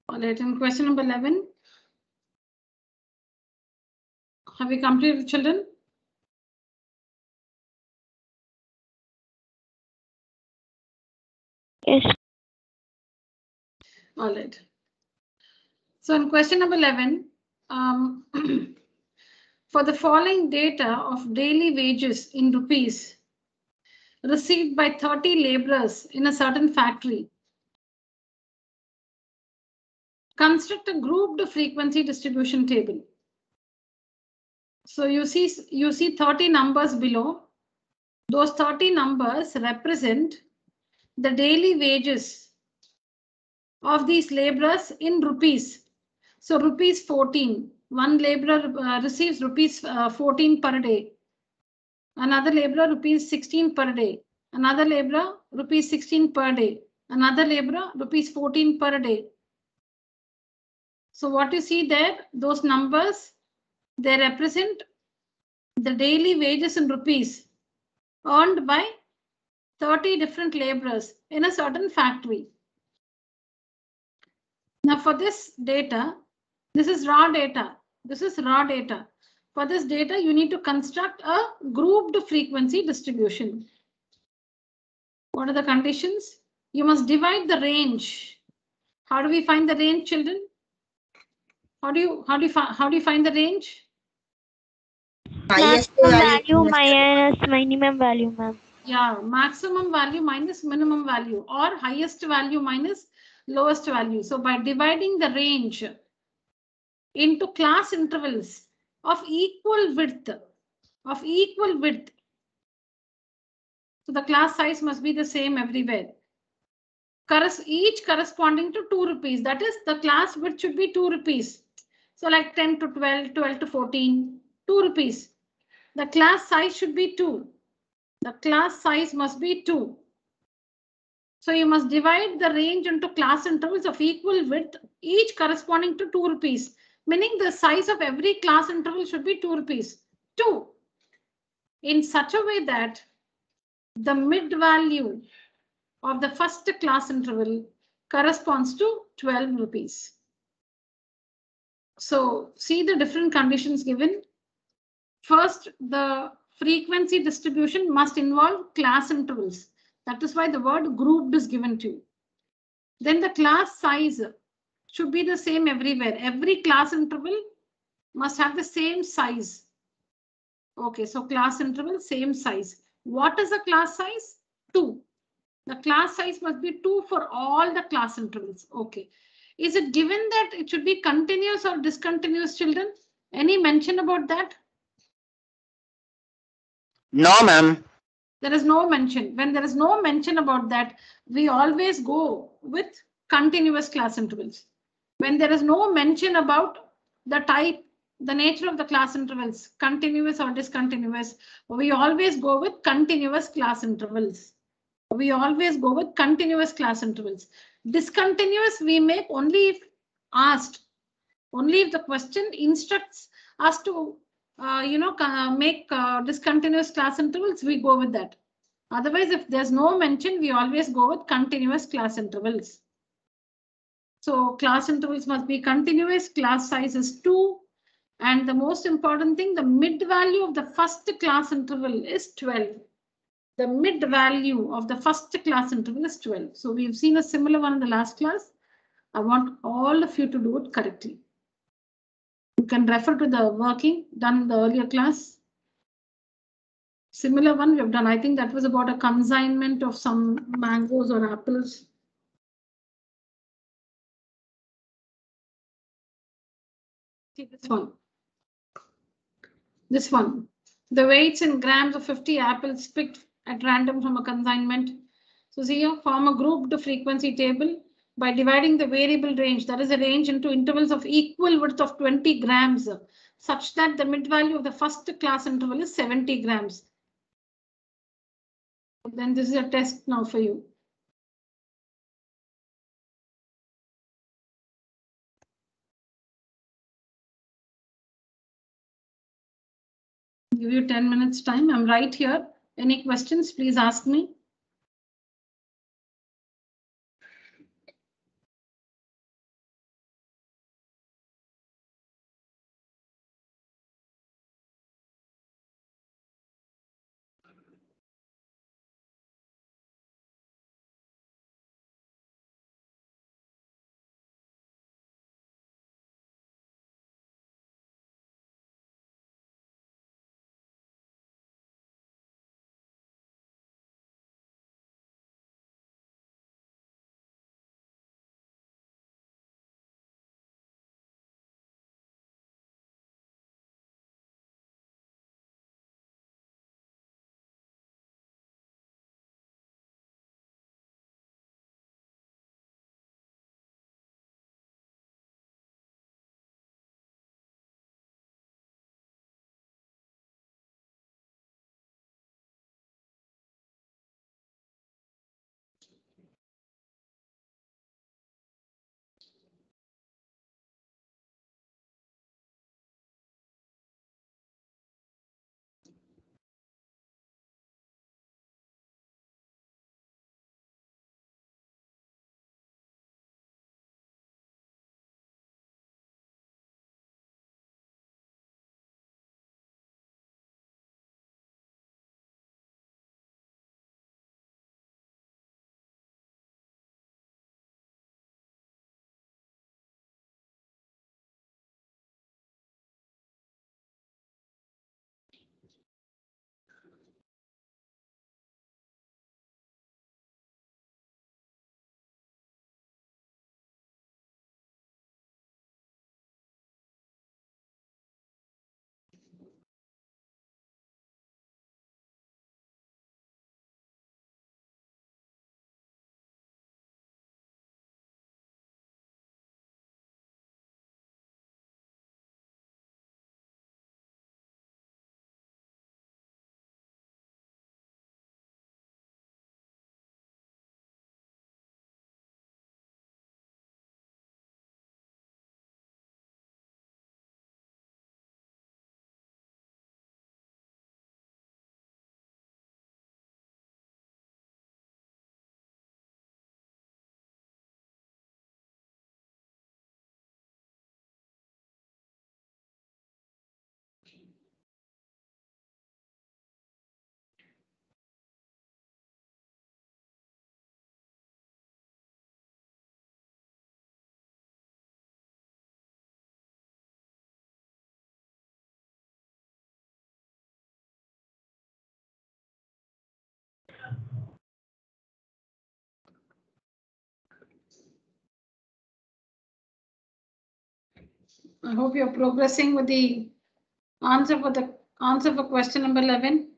All right, and question number 11. Have we completed, children? Yes. All right. So in question number 11, for the following data of daily wages in rupees received by 30 laborers in a certain factory, construct a grouped frequency distribution table. So you see 30 numbers below. Those 30 numbers represent the daily wages of these laborers in rupees. So rupees 14. One laborer receives rupees 14 per day. Another laborer rupees 16 per day. Another laborer rupees 16 per day. Another laborer rupees 14 per day. So what you see there, those numbers, they represent the daily wages in rupees earned by 30 different laborers in a certain factory. Now for this data, this is raw data. This is raw data. For this data, you need to construct a grouped frequency distribution. What are the conditions? You must divide the range. How do we find the range, children? How do you find the range? Highest Maximum value value minus minimum value, ma'am. Yeah, maximum value minus minimum value, or highest value minus lowest value. So by dividing the range into class intervals of equal width, so the class size must be the same everywhere. Each corresponding to 2 rupees. That is, the class width should be 2 rupees. So like 10 to 12, 12 to 14, 2 rupees. The class size should be 2. The class size must be 2. So you must divide the range into class intervals of equal width, each corresponding to 2 rupees, meaning the size of every class interval should be 2 rupees. 2. In such a way that the mid value of the first class interval corresponds to 12 rupees. So see the different conditions given. First, the frequency distribution must involve class intervals. That is why the word grouped is given to you. Then the class size should be the same everywhere. Every class interval must have the same size. Okay, so class interval, same size. What is the class size? 2. The class size must be 2 for all the class intervals. Okay. Is it given that it should be continuous or discontinuous, children? Any mention about that? No, ma'am. There is no mention. When there is no mention about that, we always go with continuous class intervals. When there is no mention about the type, the nature of the class intervals, continuous or discontinuous, we always go with continuous class intervals. We always go with continuous class intervals. Discontinuous we make only if asked. Only if the question instructs us to, make discontinuous class intervals, we go with that. Otherwise, if there's no mention, we always go with continuous class intervals. So class intervals must be continuous, class size is 2. And the most important thing, the mid value of the first class interval is 12. The mid value of the first class interval is 12. So we've seen a similar one in the last class. I want all of you to do it correctly. You can refer to the working done in the earlier class. Similar one we have done. I think that was about a consignment of some mangoes or apples. See this one. This one. The weights in grams of 50 apples picked at random from a consignment. So see here, form a grouped frequency table by dividing the variable range, that is a range, into intervals of equal width of 20 grams, such that the mid value of the first class interval is 70 grams. Then this is a test now for you. Give you 10 minutes time. I'm right here. Any questions, please ask me. I hope you're progressing with the answer for question number 11.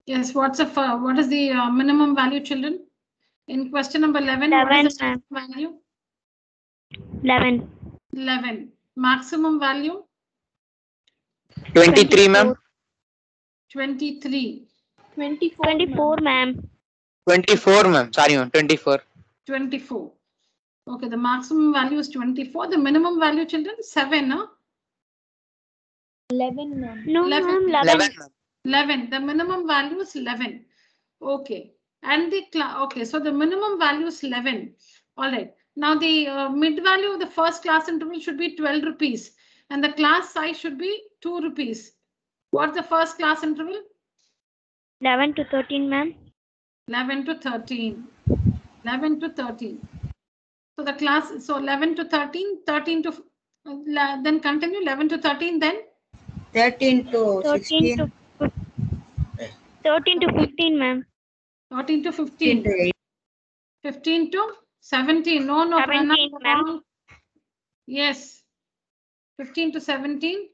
Yes, what is the minimum value, children? In question number 11, what 11, is the ma'am. value? 11. 11. Maximum value? 23, ma'am. 23. 24, ma'am. 24, ma'am. Sorry, ma'am. 24. 24. Okay, the maximum value is 24. The minimum value, children, 7, huh? 11, ma'am. No, 11. ma'am. 11, ma'am. 11. The minimum value is 11. Okay. And okay, so the minimum value is 11. All right. Now the mid value of the first class interval should be 12 rupees and the class size should be 2 rupees. What's the first class interval? 11 to 13, ma'am. 11 to 13. 11 to 13. So the class, so 11 to 13, 13 to, then continue 11 to 13, then 13 to 13 16. to 13 to 15, ma'am. 13 to 15 15. to 8. 15 to 17. No, 17, Pranav, ma'am. wrong. Yes. 15 to 17.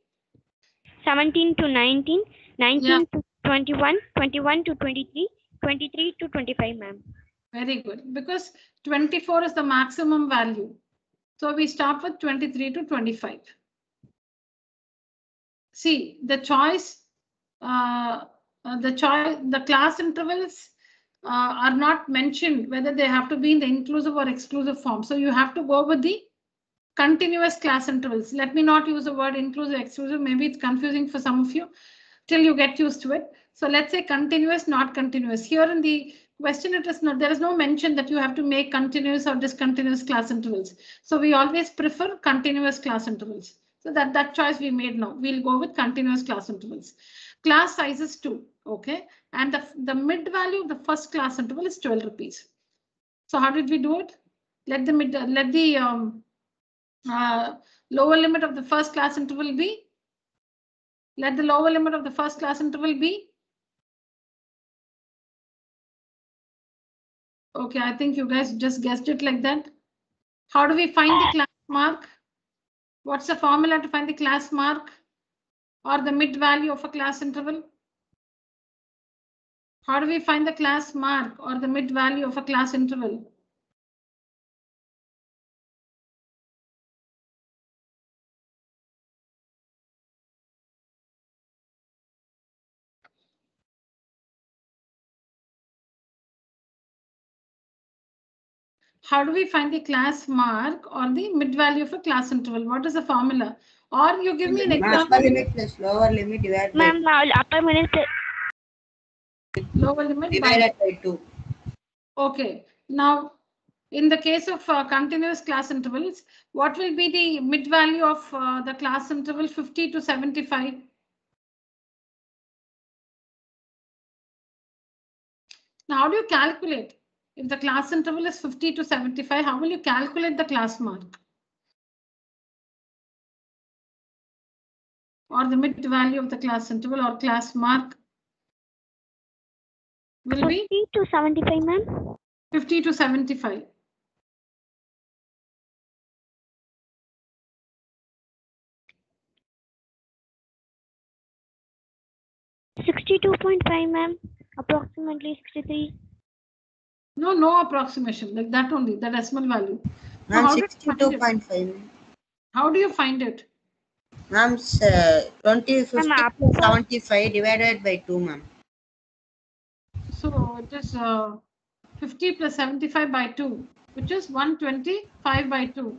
17 to 19, 19 Yeah. to 21, 21 to 23, 23 to 25, ma'am. Very good. Because 24 is the maximum value. So we start with 23 to 25. See, the class intervals are not mentioned whether they have to be in the inclusive or exclusive form. So you have to go with the continuous class intervals. Let me not use the word inclusive, exclusive. Maybe it's confusing for some of you till you get used to it. So let's say continuous, not continuous. Here in the question, it is not, there is no mention that you have to make continuous or discontinuous class intervals. So we always prefer continuous class intervals. So that choice we made now. We'll go with continuous class intervals. Class size is 2. Okay. And the mid value of the first class interval is 12 rupees. So how did we do it? Let the lower limit of the first class interval be. Let the lower limit of the first class interval be. Okay, I think you guys just guessed it like that. How do we find the class mark? What's the formula to find the class mark or the mid value of a class interval? How do we find the class mark or the mid value of a class interval? How do we find the class mark or the mid value of a class interval? What is the formula? Or you give me an example. Upper limit plus lower limit divided by, Ma'am, now upper minute. Lower limit divided by 2. Okay. Now, in the case of continuous class intervals, what will be the mid value of the class interval 50 to 75? Now, how do you calculate? If the class interval is 50 to 75, how will you calculate the class mark? Or the mid value of the class interval or class mark will be 50 to 75, ma'am. 50 to 75. $62.5, ma'am. Approximately 63. No approximation, like that only, the decimal value. Ma'am, How do you find it? 62.5. How do you find it? Ma'am, 20, 50, Ma'am, 75 divided by 2, ma'am. So it is 50 plus 75 by 2, which is 125 by 2.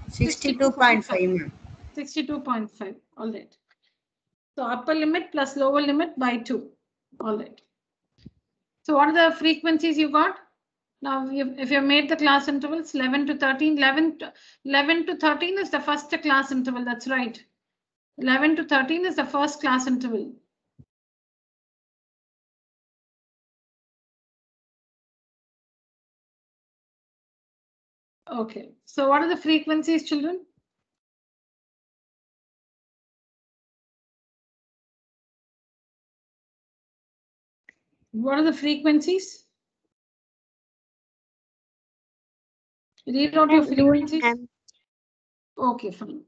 62.5, ma'am. 62.5. All right. So upper limit plus lower limit by 2. All right. So what are the frequencies you got? Now, if you made the class intervals 11 to 13, 11 to 13 is the first class interval. That's right. 11 to 13 is the first class interval. Okay. So what are the frequencies, children? What are the frequencies? Read out your I'm doing, frequencies. ma'am. Okay, fine.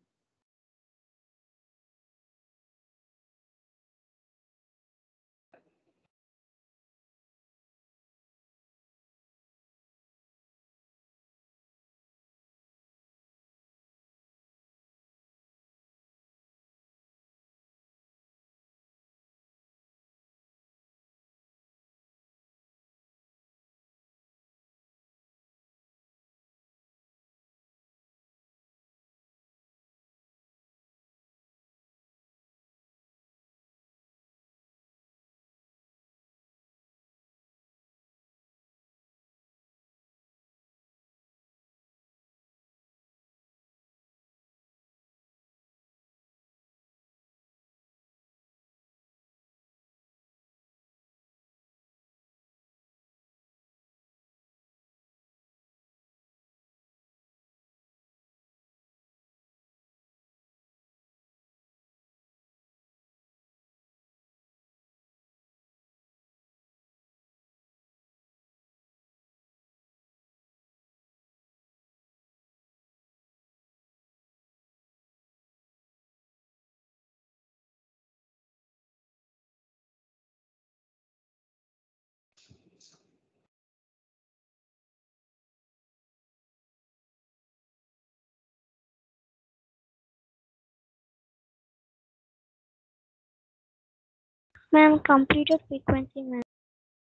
Ma'am, completed frequency, ma'am.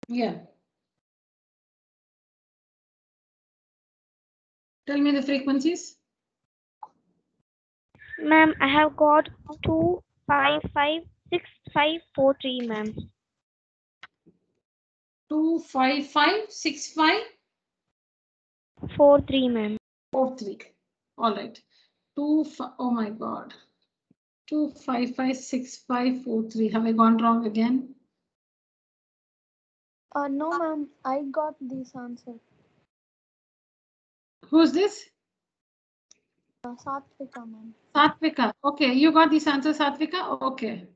Yeah. Tell me the frequencies. Ma'am, I have got 2556543, ma'am. 2556543. 43, ma'am. All right. Oh my God. 2556543. Have I gone wrong again? No, ma'am. I got this answer. Who's this? Satvika, ma'am. Satvika. Okay, you got this answer, Satvika? Okay.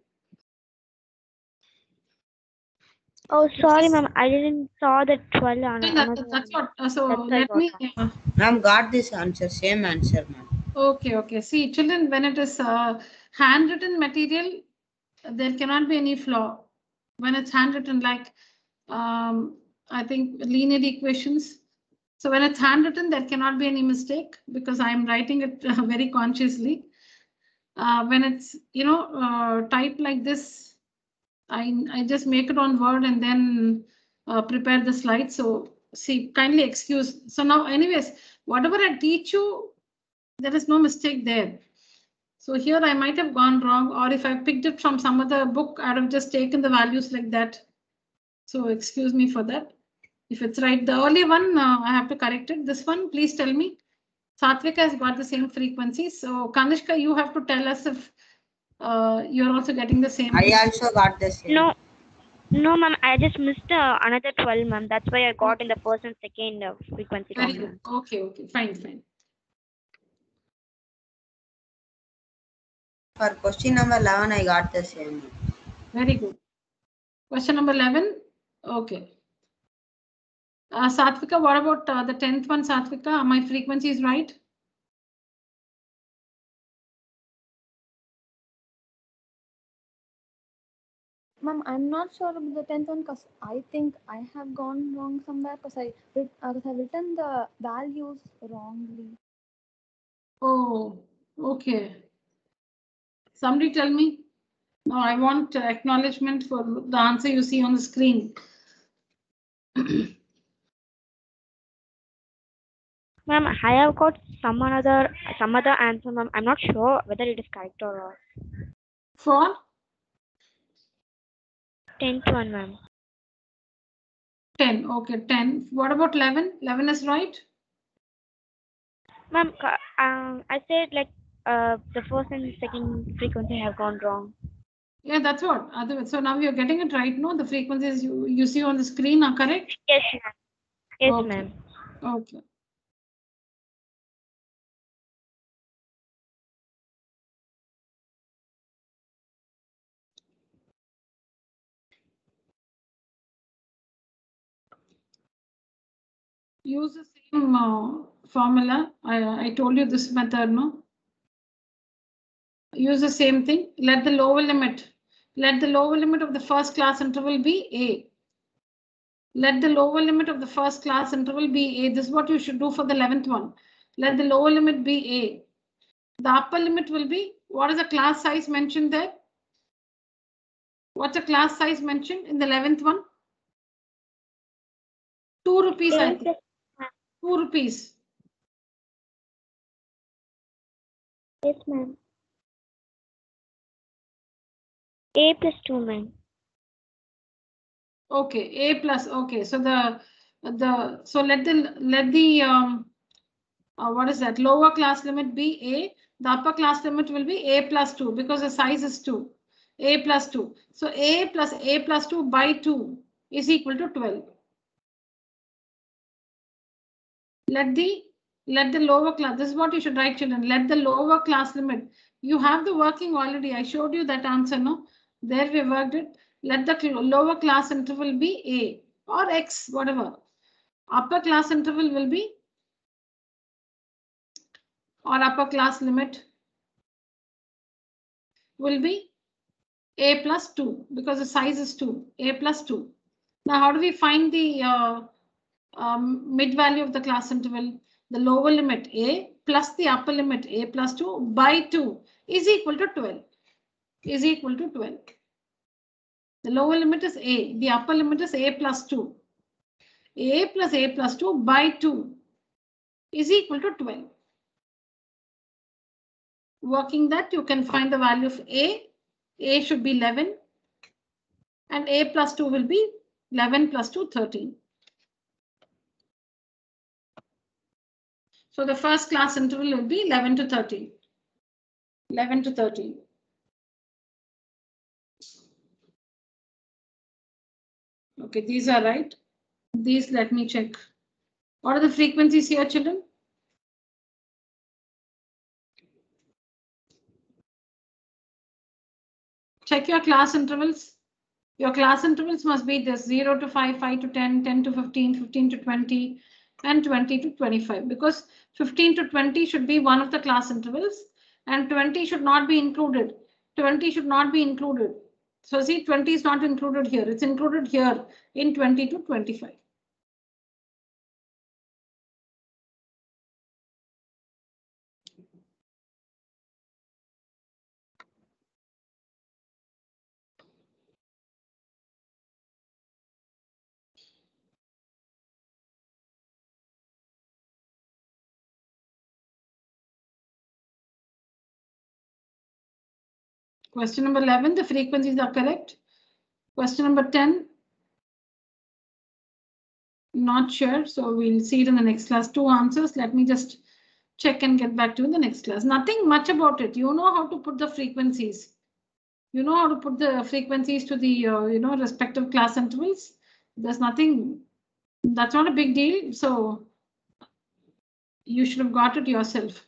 Oh, sorry, ma'am. I didn't saw the 12 on That's what. So That's why I let got me. Ma'am, got this answer, same answer, ma'am. Okay. See, children, when it is handwritten material, there cannot be any flaw. When it's handwritten, like I think linear equations. So when it's handwritten, there cannot be any mistake because I'm writing it very consciously. When it's typed like this, I just make it on Word and then prepare the slides. So see, kindly excuse. So now, anyways, whatever I teach you, there is no mistake there. So here I might have gone wrong, or if I picked it from some other book, I'd have just taken the values like that. So excuse me for that. If it's right, the early one, I have to correct it. This one, please tell me. Satvika has got the same frequency. So Kanishka, you have to tell us if you're also getting the same. I also got the same. No, ma'am. I just missed another 12, ma'am. That's why I got in the first and second frequency. Very good. Okay, fine. For question number 11, I got the same. Very good. Question number 11. Okay. Satvika, what about the 10th one, Satvika? My frequency is right? Ma'am, I'm not sure about the 10th one because I think I have gone wrong somewhere because I have written the values wrongly. Oh, okay. Somebody tell me. Now I want acknowledgement for the answer you see on the screen. Ma'am, I have got some other answer, ma'am. I'm not sure whether it is correct or not. For 10th one, ma'am. 10. Okay, 10. What about 11? 11 is right? Ma'am, I said like the first and second frequency have gone wrong. Yeah, that's what. So now you're getting it right, no? The frequencies you see on the screen are correct? Yes, ma'am. Yes, Okay. ma'am. Okay. Use the same formula. I told you this method, no? Use the same thing. Let the lower limit of the first class interval be A. Let the lower limit of the first class interval be A. This is what you should do for the 11th one. Let the lower limit be A. The upper limit will be, what is the class size mentioned there? What's the class size mentioned in the 11th one? 2 rupees, I think. 2 rupees. Yes, ma'am. A plus 2, ma'am. Okay, A plus. Okay, so let the what is that? Lower class limit be A. The upper class limit will be A plus 2 because the size is 2. A plus 2. So A plus 2 by 2 is equal to 12. Let the lower class, this is what you should write, children. Let the lower class limit. You have the working already. I showed you that answer, no? There we worked it. Let the lower class interval be A or X, whatever. Upper class interval will be, or upper class limit will be A plus 2 because the size is 2. A plus 2. Now, how do we find the mid value of the class interval? The lower limit A plus the upper limit A plus 2 by 2 is equal to 12. The lower limit is a. The upper limit is a plus 2. A plus 2 by 2 is equal to 12. Working that, you can find the value of a. A should be 11. And a plus 2 will be 11 plus 2, 13. So the first class interval will be 11 to 13. 11 to 13. Okay, these are right. These, let me check. What are the frequencies here, children? Check your class intervals. Your class intervals must be this 0 to 5, 5 to 10, 10 to 15, 15 to 20, and 20 to 25. Because 15 to 20 should be one of the class intervals and 20 should not be included. 20 should not be included. So see, 20 is not included here. It's included here in 20 to 25. Question number 11, the frequencies are correct. Question number 10, not sure. So we'll see it in the next class. 2 answers. Let me just check and get back to you in the next class. Nothing much about it. You know how to put the frequencies. You know how to put the frequencies to the respective class intervals. There's nothing. That's not a big deal. So you should have got it yourself.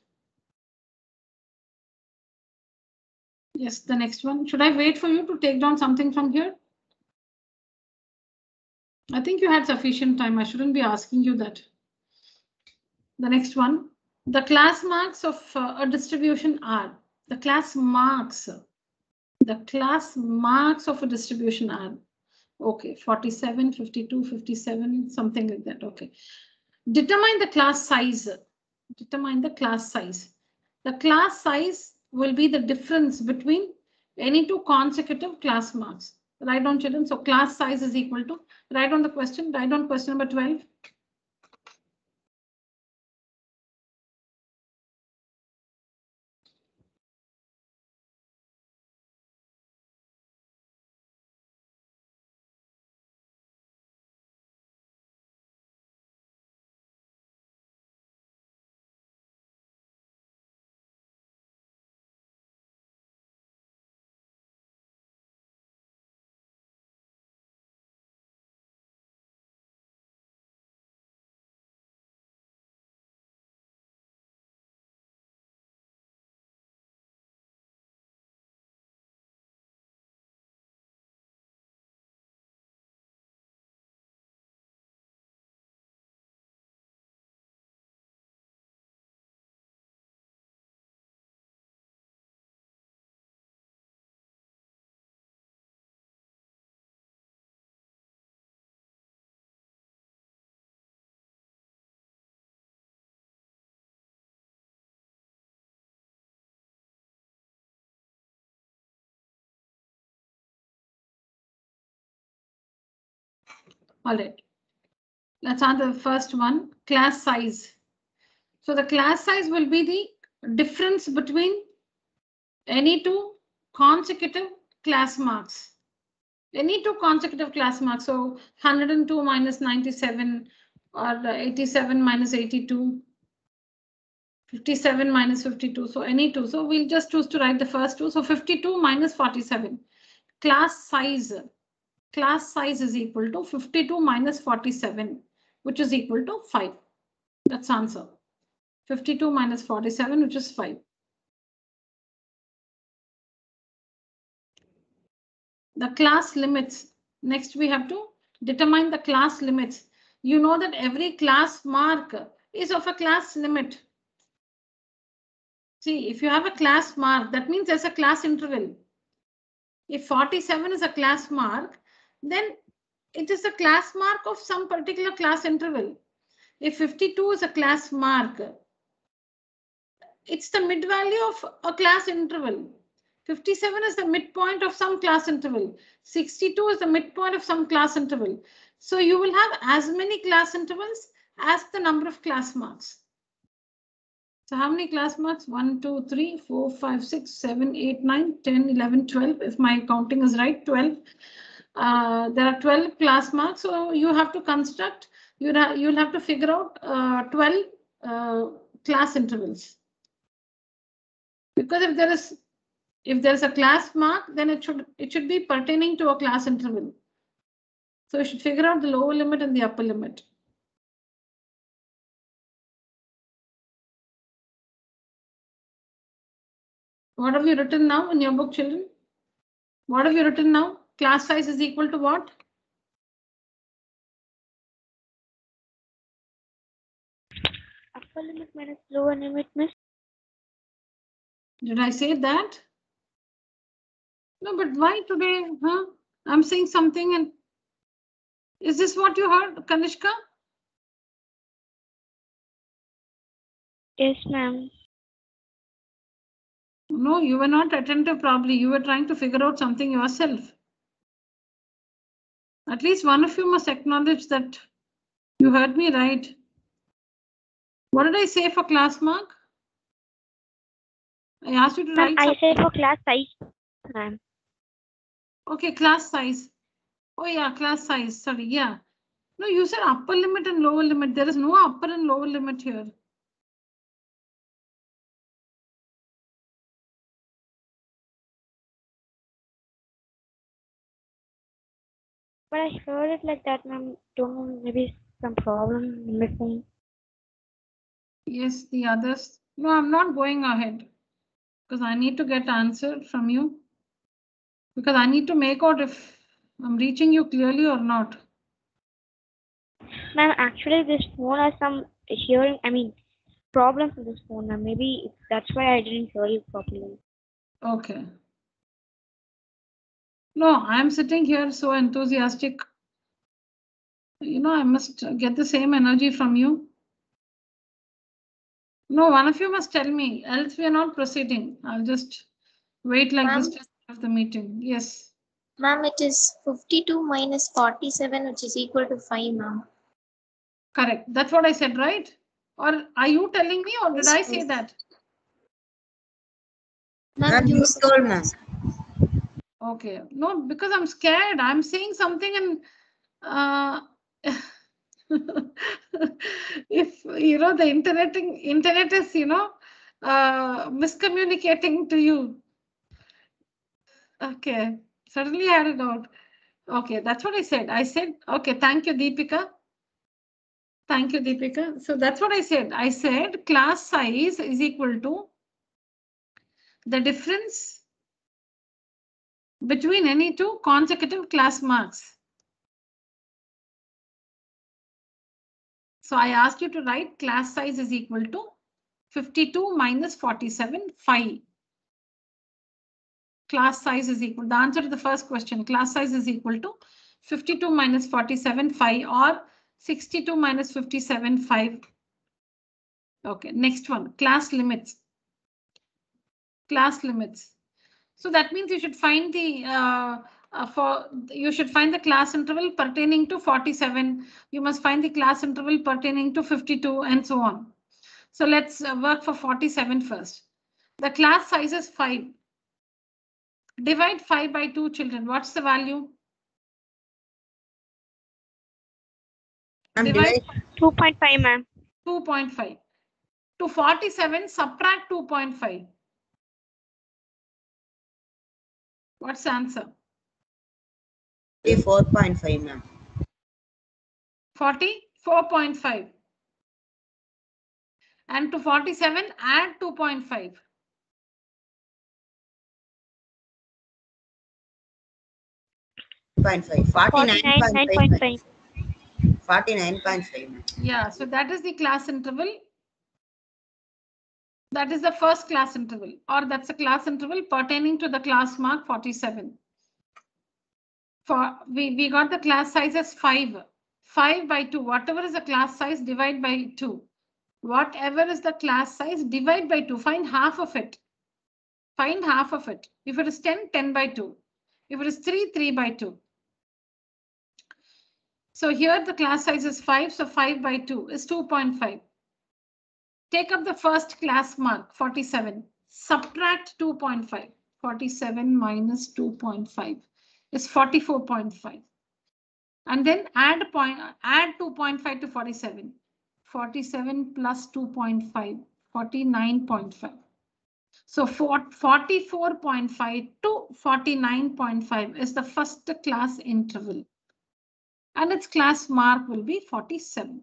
Yes, the next one. Should I wait for you to take down something from here? I think you had sufficient time. I shouldn't be asking you that. The next one. The class marks of a distribution are. The class marks. The class marks of a distribution are. Okay, 47, 52, 57, something like that. Okay. Determine the class size. Determine the class size. The class size will be the difference between any two consecutive class marks. Write down, children. So class size is equal to, write on the question, write on question number 12. All right. Let's answer the first one, class size. So the class size will be the difference between any two consecutive class marks. Any two consecutive class marks. So 102 minus 97 or 87 minus 82. 57 minus 52. So any two. So we'll just choose to write the first two. So 52 minus 47. Class size is equal to 52 minus 47, which is equal to 5. That's answer. 52 minus 47, which is 5. The class limits. Next, we have to determine the class limits. You know that every class mark is of a class limit. See, if you have a class mark, that means there's a class interval. If 47 is a class mark, then it is a class mark of some particular class interval. If 52 is a class mark, it's the mid value of a class interval. 57 is the midpoint of some class interval. 62 is the midpoint of some class interval. So you will have as many class intervals as the number of class marks. So how many class marks? 1, 2, 3, 4, 5, 6, 7, 8, 9, 10, 11, 12. If my counting is right, 12. There are 12 class marks. So you have to construct, you'll have to figure out 12 class intervals. Because if there is a class mark, then it should be pertaining to a class interval. So you should figure out the lower limit and the upper limit. What have you written now in your book, children? What have you written now? Class size is equal to what? Upper limit minus lower limit, miss. Did I say that? No, but why today? Huh? I'm saying something, and is this what you heard, Kanishka? Yes, ma'am. No, you were not attentive probably. You were trying to figure out something yourself. At least one of you must acknowledge that you heard me right. What did I say for class mark? I asked you to Ma'am, write I something. said for class size, ma'am. Okay, class size. Oh yeah, class size. Sorry, yeah. No, you said upper limit and lower limit. There is no upper and lower limit here. But I heard it like that, ma'am. Don't know, maybe some problem in my phone. Yes, the others. No, I'm not going ahead because I need to get answer from you. Because I need to make out if I'm reaching you clearly or not. Ma'am, actually, this phone has some hearing, problems with this phone, ma'am. Maybe that's why I didn't hear you properly. Okay. No, I'm sitting here so enthusiastic. You know, I must get the same energy from you. No, one of you must tell me, else we are not proceeding. I'll just wait like this till the end of the meeting. Yes. Ma'am, it is 52 minus 47, which is equal to 5, ma'am. Correct. That's what I said, right? Or are you telling me, or did Yes, I say yes. that? Ma'am, You told, ma'am. Okay. No, because I'm scared. I'm saying something and if you know the internet is miscommunicating to you. Okay. Suddenly I had it out. Okay, that's what I said. I said, okay, thank you, Deepika. Thank you, Deepika. So that's what I said. I said class size is equal to the difference between any two consecutive class marks. So I asked you to write class size is equal to 52 minus 47, 5. Class size is equal. The answer to the first question, class size is equal to 52 minus 47, 5 or 62 minus 57, 5. Okay, next one, class limits. Class limits. So that means you should find the class interval pertaining to 47. You must find the class interval pertaining to 52 and so on. So let's work for 47 first. The class size is 5. Divide 5 by 2, children. What's the value? Divide 2.5, ma'am. 2.5. To 47, subtract 2.5. What's the answer? 4.5, ma'am. 44.5. And to 47, add 2.5. 49.5. 49.5. Yeah, so that is the class interval. That is the first class interval, or that's a class interval pertaining to the class mark 47. We got the class size as 5. 5 by 2, whatever is the class size, divide by 2. Whatever is the class size, divide by 2. Find half of it. Find half of it. If it is 10, 10 by 2. If it is 3, 3 by 2. So here the class size is 5, so 5 by 2 is 2.5. Take up the first class mark, 47. Subtract 2.5. 47 minus 2.5 is 44.5. And then add 2.5 to 47. 47 plus 2.5, 49.5. So 44.5 to 49.5 is the first class interval. And its class mark will be 47.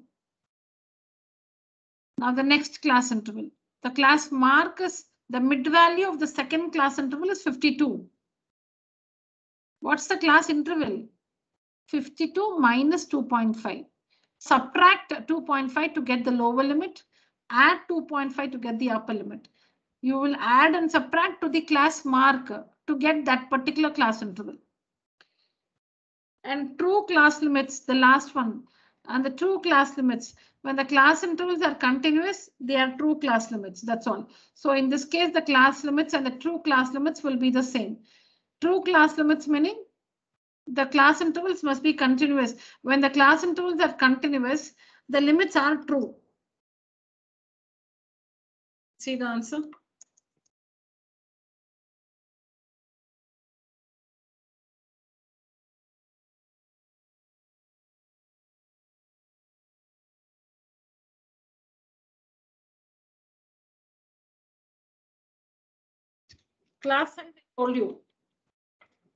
Now the next class interval. The class mark is the mid value of the second class interval is 52. What's the class interval? 52 minus 2.5. Subtract 2.5 to get the lower limit. Add 2.5 to get the upper limit. You will add and subtract to the class mark to get that particular class interval. And true class limits, the last one, and the true class limits, when the class intervals are continuous, they are true class limits. That's all. So in this case, the class limits and the true class limits will be the same. True class limits meaning the class intervals must be continuous. When the class intervals are continuous, the limits are true. See the answer? Class size, I told you.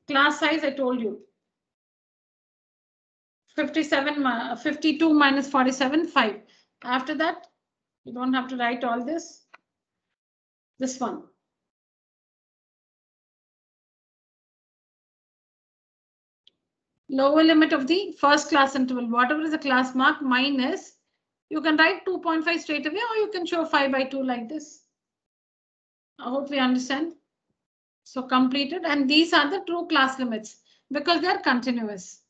Class size, I told you. 52 minus 47, 5. After that, you don't have to write all this. This one. Lower limit of the first class interval, whatever is the class mark minus, you can write 2.5 straight away, or you can show 5 by 2 like this. I hope we understand. So completed, and these are the true class limits because they are continuous.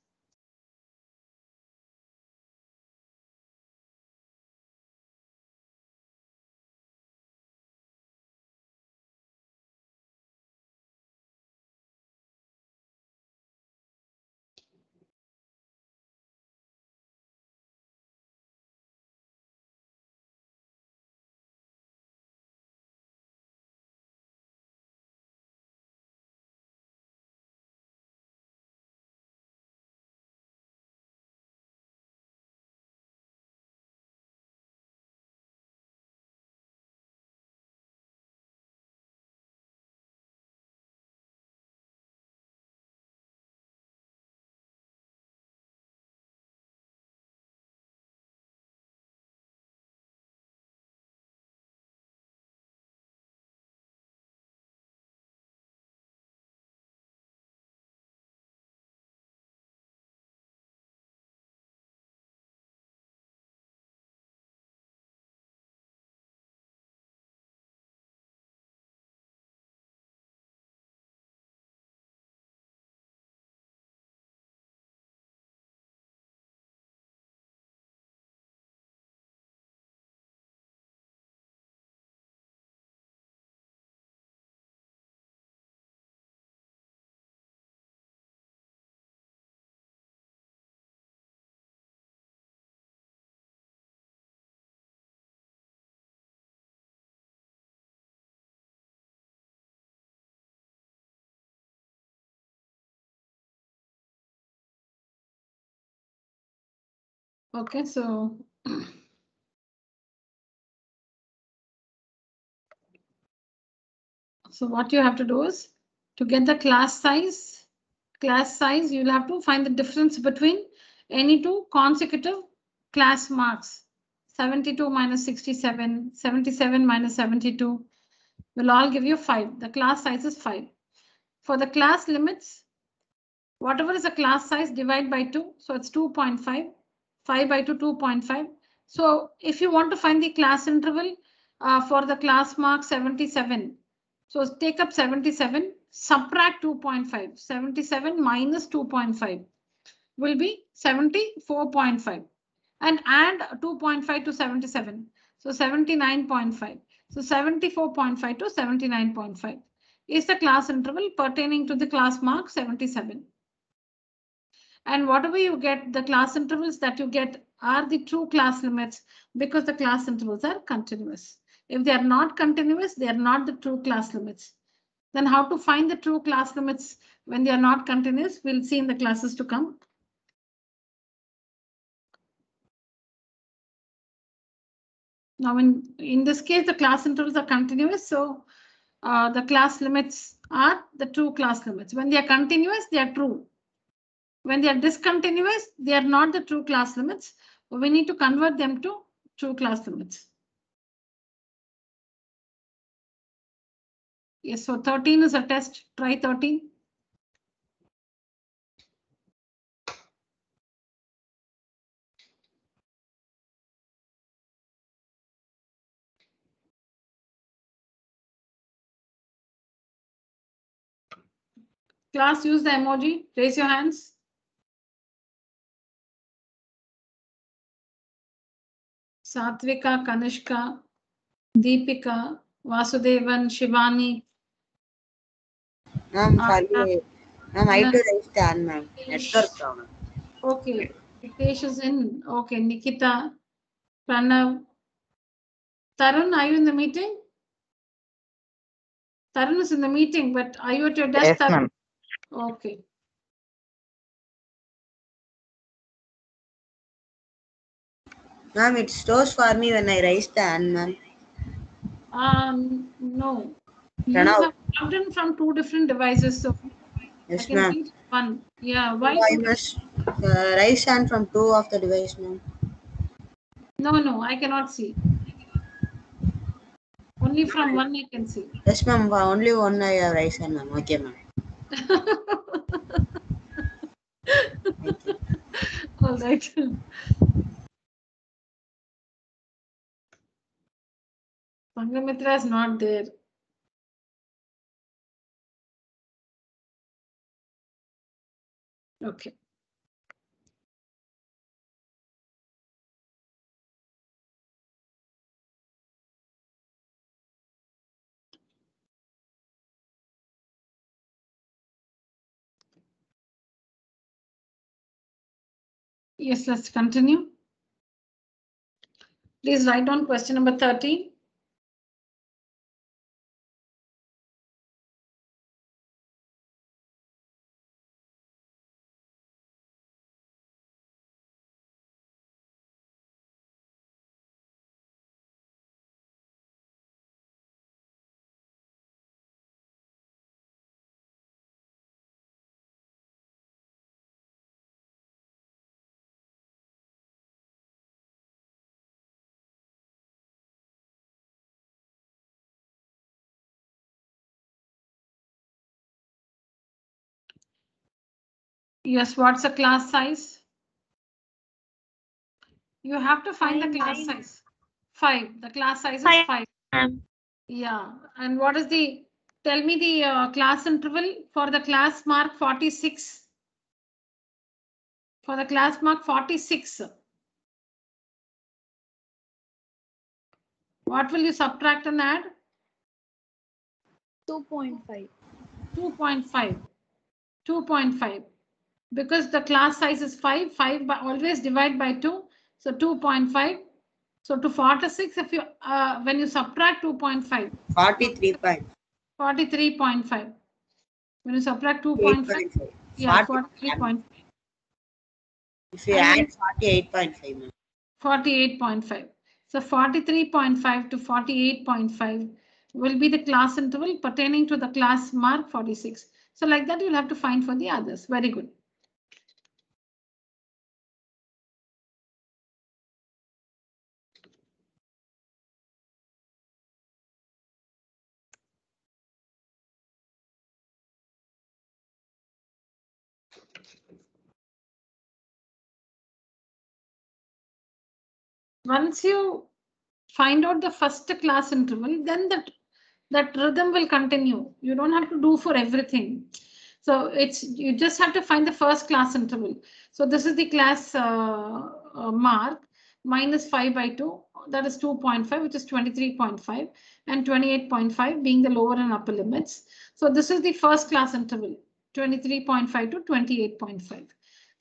Okay, so what you have to do is to get the class size, you'll have to find the difference between any two consecutive class marks. 72 minus 67, 77 minus 72 will all give you 5. The class size is 5. For the class limits, whatever is the class size, divide by 2. So it's 2.5. 5 by 2, 2.5. So if you want to find the class interval for the class mark 77, so take up 77, subtract 2.5. 77 minus 2.5 will be 74.5. And add 2.5 to 77. So 79.5. So 74.5 to 79.5. is the class interval pertaining to the class mark 77. And whatever you get, the class intervals that you get are the true class limits because the class intervals are continuous. If they are not continuous, they are not the true class limits. Then how to find the true class limits when they are not continuous, we'll see in the classes to come. Now, in this case, the class intervals are continuous, so the class limits are the true class limits. When they are continuous, they are true. When they are discontinuous, they are not the true class limits. We need to convert them to true class limits. Yes, so 13 is a test. Try 13. Class, use the emoji. Raise your hands. Satvika, Kanishka, Deepika, Vasudevan, Shivani. Ma'am, sorry. Ma'am, I do raise the hand, ma'am. Network problem. Okay, Hitesh is in. Okay, Nikita, Pranav. Tarun, are you in the meeting? Tarun is in the meeting, but are you at your desk? Yes, Tarun? ma'am. Okay. Ma'am, it stores for me when I raise the hand, ma'am. No. You Pranav. have logged in from two different devices, so Yes, I can ma'am. see one. Yeah, why? I must raise hand from two of the device, ma'am. No, I cannot see. Only from one I can see. Yes, ma'am. Only one I have raised hand, ma'am. Okay, ma'am. All right. Sangamitra is not there. Okay. Yes, let's continue. Please write down question number 13. Yes, what's the class size? You have to find the class size. 5. The class size is 5. Yeah. And what is the, tell me the class interval for the class mark 46. For the class mark 46. What will you subtract and add? 2.5. 2.5. 2.5. Because the class size is 5, 5 by always divide by 2. So 2.5. So to 46, if you when you subtract 2.5. 43.5. 43.5. When you subtract 2.5. Yeah, 43.5. If you add 48.5, ma'am. 48.5. So 43.5 to 48.5 will be the class interval pertaining to the class mark 46. So like that, you'll have to find for the others. Very good. Once you find out the first class interval, then that rhythm will continue. You don't have to do for everything. So you just have to find the first class interval. So this is the class mark minus 5 by 2. that is 2.5, which is 23.5, and 28.5 being the lower and upper limits. So this is the first class interval, 23.5 to 28.5.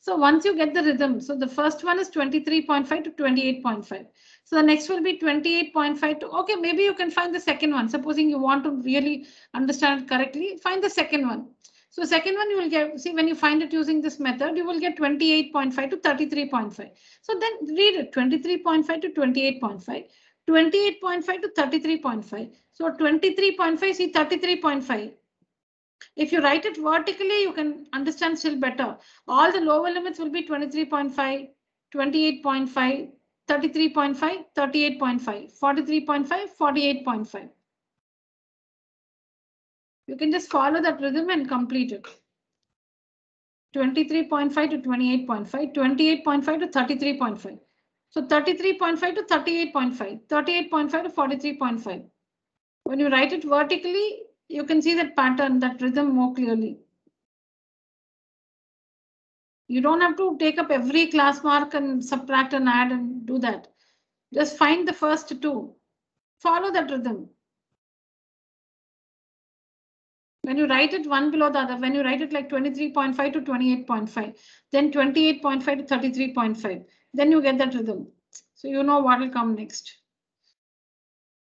So once you get the rhythm, so the first one is 23.5 to 28.5. So the next will be 28.5 to, okay, maybe you can find the second one. Supposing you want to really understand it correctly, find the second one. So second one you will get, see when you find it using this method, you will get 28.5 to 33.5. So then read it, 23.5 to 28.5, 28.5 to 33.5. So 23.5, see 33.5. If you write it vertically, you can understand still better. All the lower limits will be 23.5, 28.5, 33.5, 38.5, 43.5, 48.5. You can just follow that rhythm and complete it. 23.5 to 28.5, 28.5 to 33.5. So 33.5 to 38.5, 38.5 to 43.5. When you write it vertically, you can see that pattern, that rhythm more clearly. You don't have to take up every class mark and subtract and add and do that. Just find the first two. Follow that rhythm. When you write it one below the other, when you write it like 23.5 to 28.5, then 28.5 to 33.5, then you get that rhythm. So you know what will come next.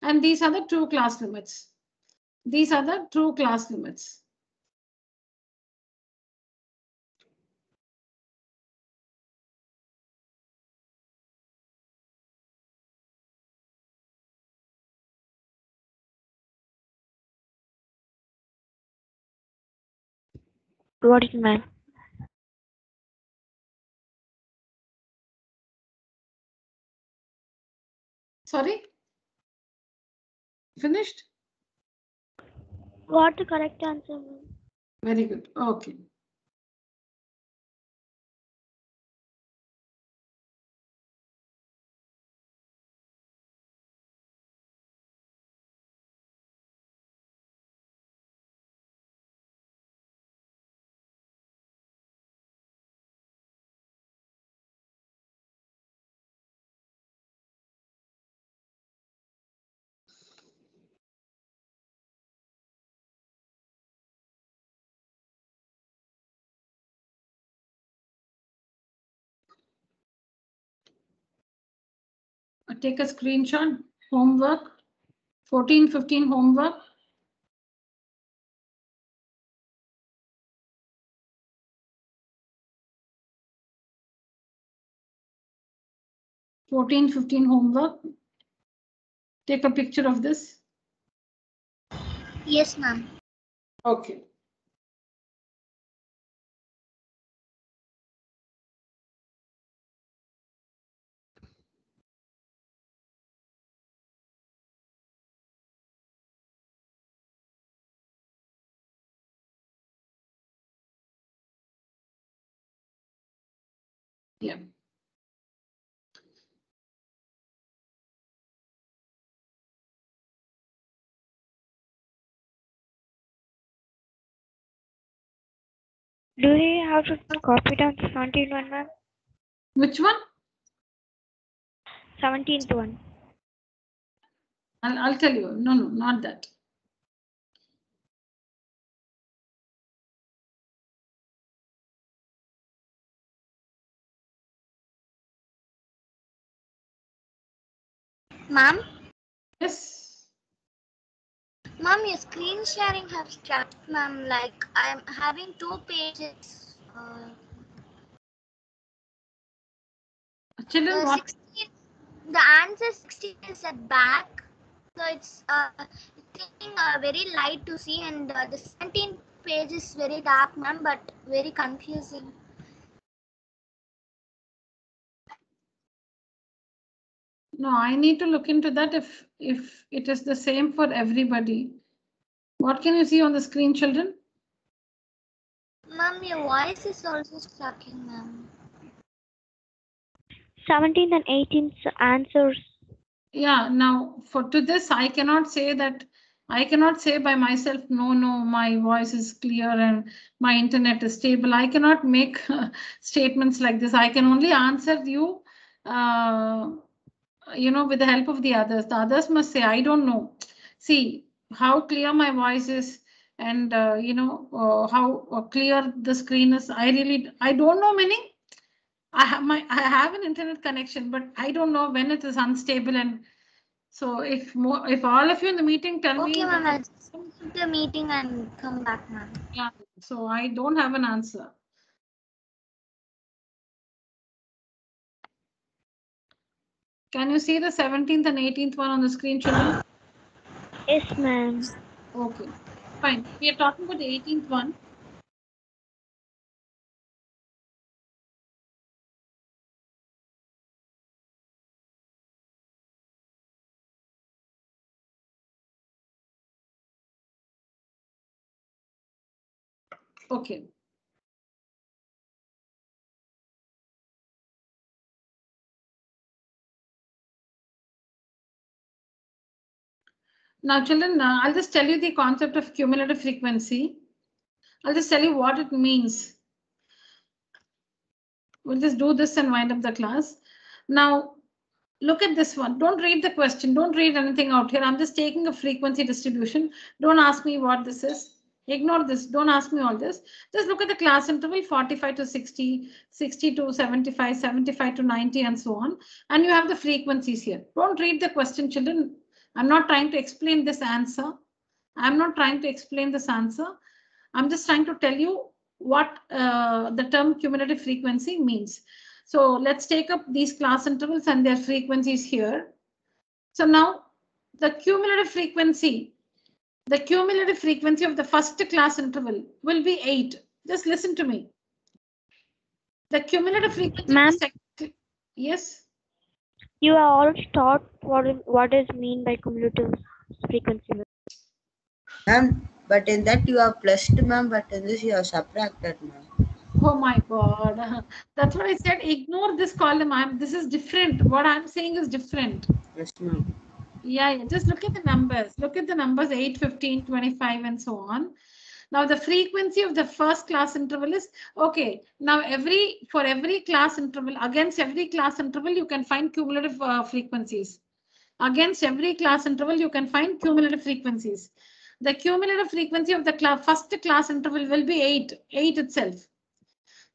And these are the true class limits. These are the true class limits. Got it, ma'am. Sorry? Finished? Got the correct answer, ma'am. Very good. Okay. Take a screenshot. Homework. 14-15 homework. Homework. Take a picture of this. Yes, ma'am. Okay. Yeah. Do we have to copy down the 17th one, ma'am? Which one? 17th one. I'll tell you. No, not that. Ma'am? Yes. Ma'am, your screen sharing has stopped, ma'am. Like, I'm having 2 pages. Children, The what? 16, the answer 16 is at back. So it's taking very light to see, and the 17 page is very dark, ma'am, but very confusing. No, I need to look into that if it is the same for everybody. What can you see on the screen, children? Ma'am, your voice is also sucking, ma'am. 17th and 18th answers. Yeah, now to this, I cannot say that. I cannot say by myself, no, my voice is clear and my internet is stable. I cannot make statements like this. I can only answer you with the help of the others. The others must say, I don't know. See how clear my voice is, and how clear the screen is. I don't know meaning. I have an internet connection, but I don't know when it is unstable. And so if all of you in the meeting tell me. Okay, ma'am. I'll just leave the meeting and come back, ma'am. Yeah. So I don't have an answer. Can you see the 17th and 18th one on the screen, children? Yes, ma'am. Okay, fine. We are talking about the 18th one. Okay. Now, children, I'll just tell you the concept of cumulative frequency. I'll just tell you what it means. We'll just do this and wind up the class. Now, look at this one. Don't read the question. Don't read anything out here. I'm just taking a frequency distribution. Don't ask me what this is. Ignore this. Don't ask me all this. Just look at the class interval 45 to 60, 60 to 75, 75 to 90, and so on. And you have the frequencies here. Don't read the question, children. I'm not trying to explain this answer. I'm not trying to explain this answer. I'm just trying to tell you what the term cumulative frequency means. So let's take up these class intervals and their frequencies here. So now the cumulative frequency of the first class interval will be 8. Just listen to me. The cumulative frequency. Ma'am? Yes. You are all taught what is mean by cumulative frequency. Ma'am, but in that you have plused, ma'am, but in this you have subtracted, ma'am. Oh my God. That's what I said. Ignore this column. This is different. What I'm saying is different. Yes, ma'am. Yeah. Just look at the numbers. Look at the numbers 8, 15, 25, and so on. Now the frequency of the first class interval is okay. Now for every class interval, against every class interval, you can find cumulative frequencies. Against every class interval, you can find cumulative frequencies. The cumulative frequency of the first class interval will be 8 itself.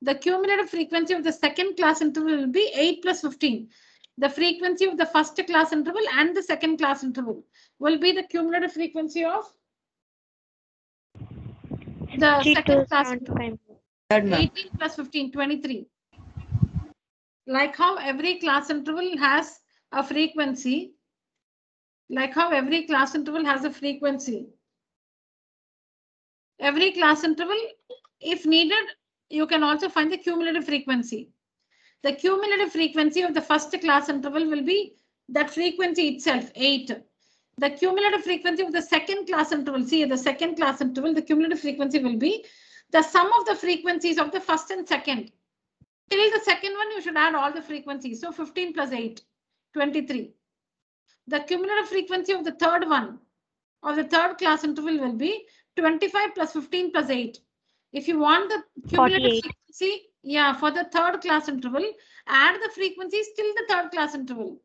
The cumulative frequency of the second class interval will be 8 plus 15. The frequency of the first class interval and the second class interval will be the cumulative frequency of the second class interval. 18 plus 15, 23. Like how every class interval has a frequency. Every class interval, if needed, you can also find the cumulative frequency. The cumulative frequency of the first class interval will be that frequency itself, 8. The cumulative frequency of the second class interval, the cumulative frequency will be the sum of the frequencies of the first and second. Till the second one, you should add all the frequencies. So 15 plus 8, 23. The cumulative frequency of the third one, of the third class interval will be 25 plus 15 plus 8. If you want the cumulative 48. Frequency, for the third class interval, add the frequencies till the third class interval.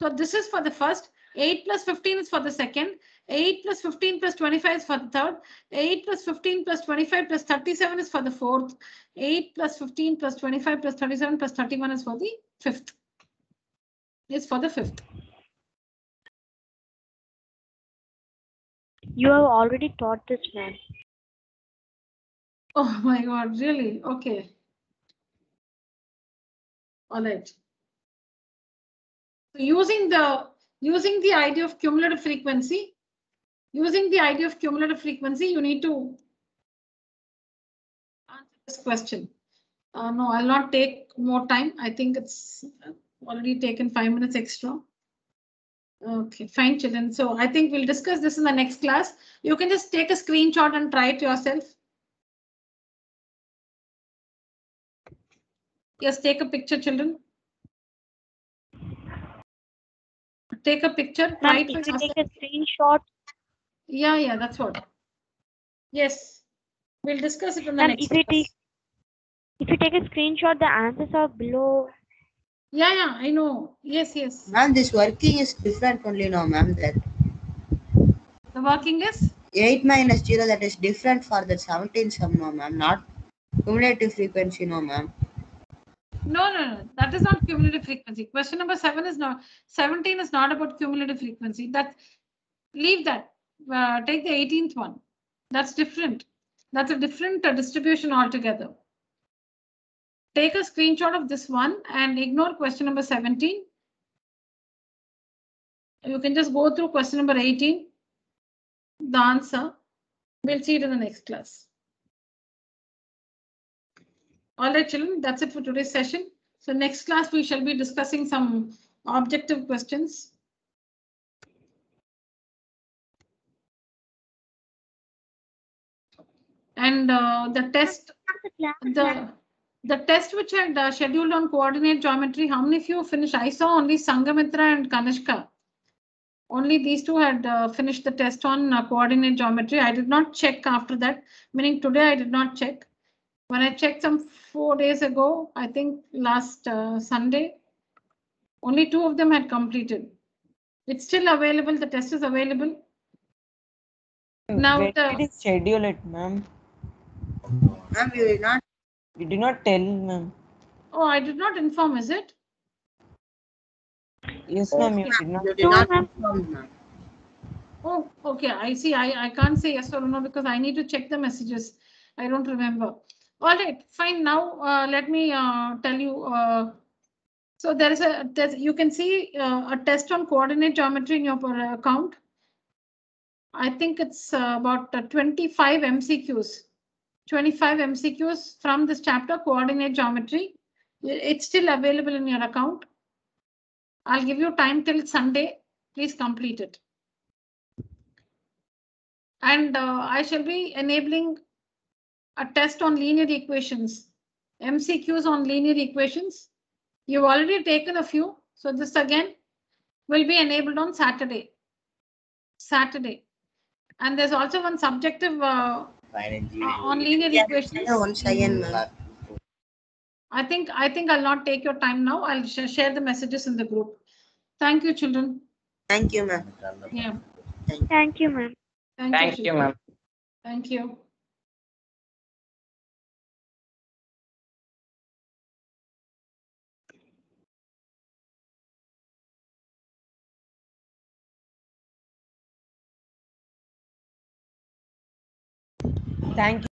So this is for the first, 8 plus 15 is for the second, 8 plus 15 plus 25 is for the third, 8 plus 15 plus 25 plus 37 is for the fourth, 8 plus 15 plus 25 plus 37 plus 31 is for the fifth. You have already taught this, ma'am. Oh my God, really? Okay. All right. So using the idea of cumulative frequency, you need to answer this question. No, I'll not take more time. I think it's already taken 5 minutes extra. Okay, fine, children. So I think we'll discuss this in the next class. You can just take a screenshot and try it yourself. Yes, take a picture, children. Take a picture. Try it for yourself. Take a screenshot. Yeah, that's what. Yes, we'll discuss it in the next class. If you take a screenshot, the answers are below Yeah, I know. Yes. Ma'am, this working is different only now, ma'am. That The working is? 8 minus 0, that is different for the 17 sum, no, ma'am. Not cumulative frequency, no, ma'am. No. That is not cumulative frequency. Question number 7 is not, 17 is not about cumulative frequency. Leave that. Take the 18th one. That's different. That's a different distribution altogether. Take a screenshot of this one and ignore question number 17. You can just go through question number 18. The answer. We'll see it in the next class. All right, children, that's it for today's session. So next class, we shall be discussing some objective questions. And the test, the test which I had scheduled on coordinate geometry, how many of you finished? I saw only Sangamitra and Kanishka. Only these two had finished the test on coordinate geometry. I did not check after that, meaning today I did not check. When I checked some 4 days ago, I think last Sunday, only 2 of them had completed. It's still available. The test is available. Now when did you schedule it, ma'am? Ma'am, you did not. You did not tell, ma'am. Oh, I did not inform, is it? Yes, ma'am, you did not. You did not inform, ma'am. Oh, okay. I see. I can't say yes or no because I need to check the messages. I don't remember. All right, fine. Now let me tell you. So there is you can see a test on coordinate geometry in your account. I think it's about 25 MCQs. 25 MCQs from this chapter, coordinate geometry. It's still available in your account. I'll give you time till Sunday. Please complete it. And I shall be enabling a test on linear equations, MCQs on linear equations. You've already taken a few. So this again will be enabled on Saturday. And there's also one subjective on linear equations. Once again, ma'am. I think I'll not take your time now. I'll share the messages in the group. Thank you, children. Thank you, ma'am. Yeah. Thank you, ma'am. Thank you, ma'am. Thank you. Thank you.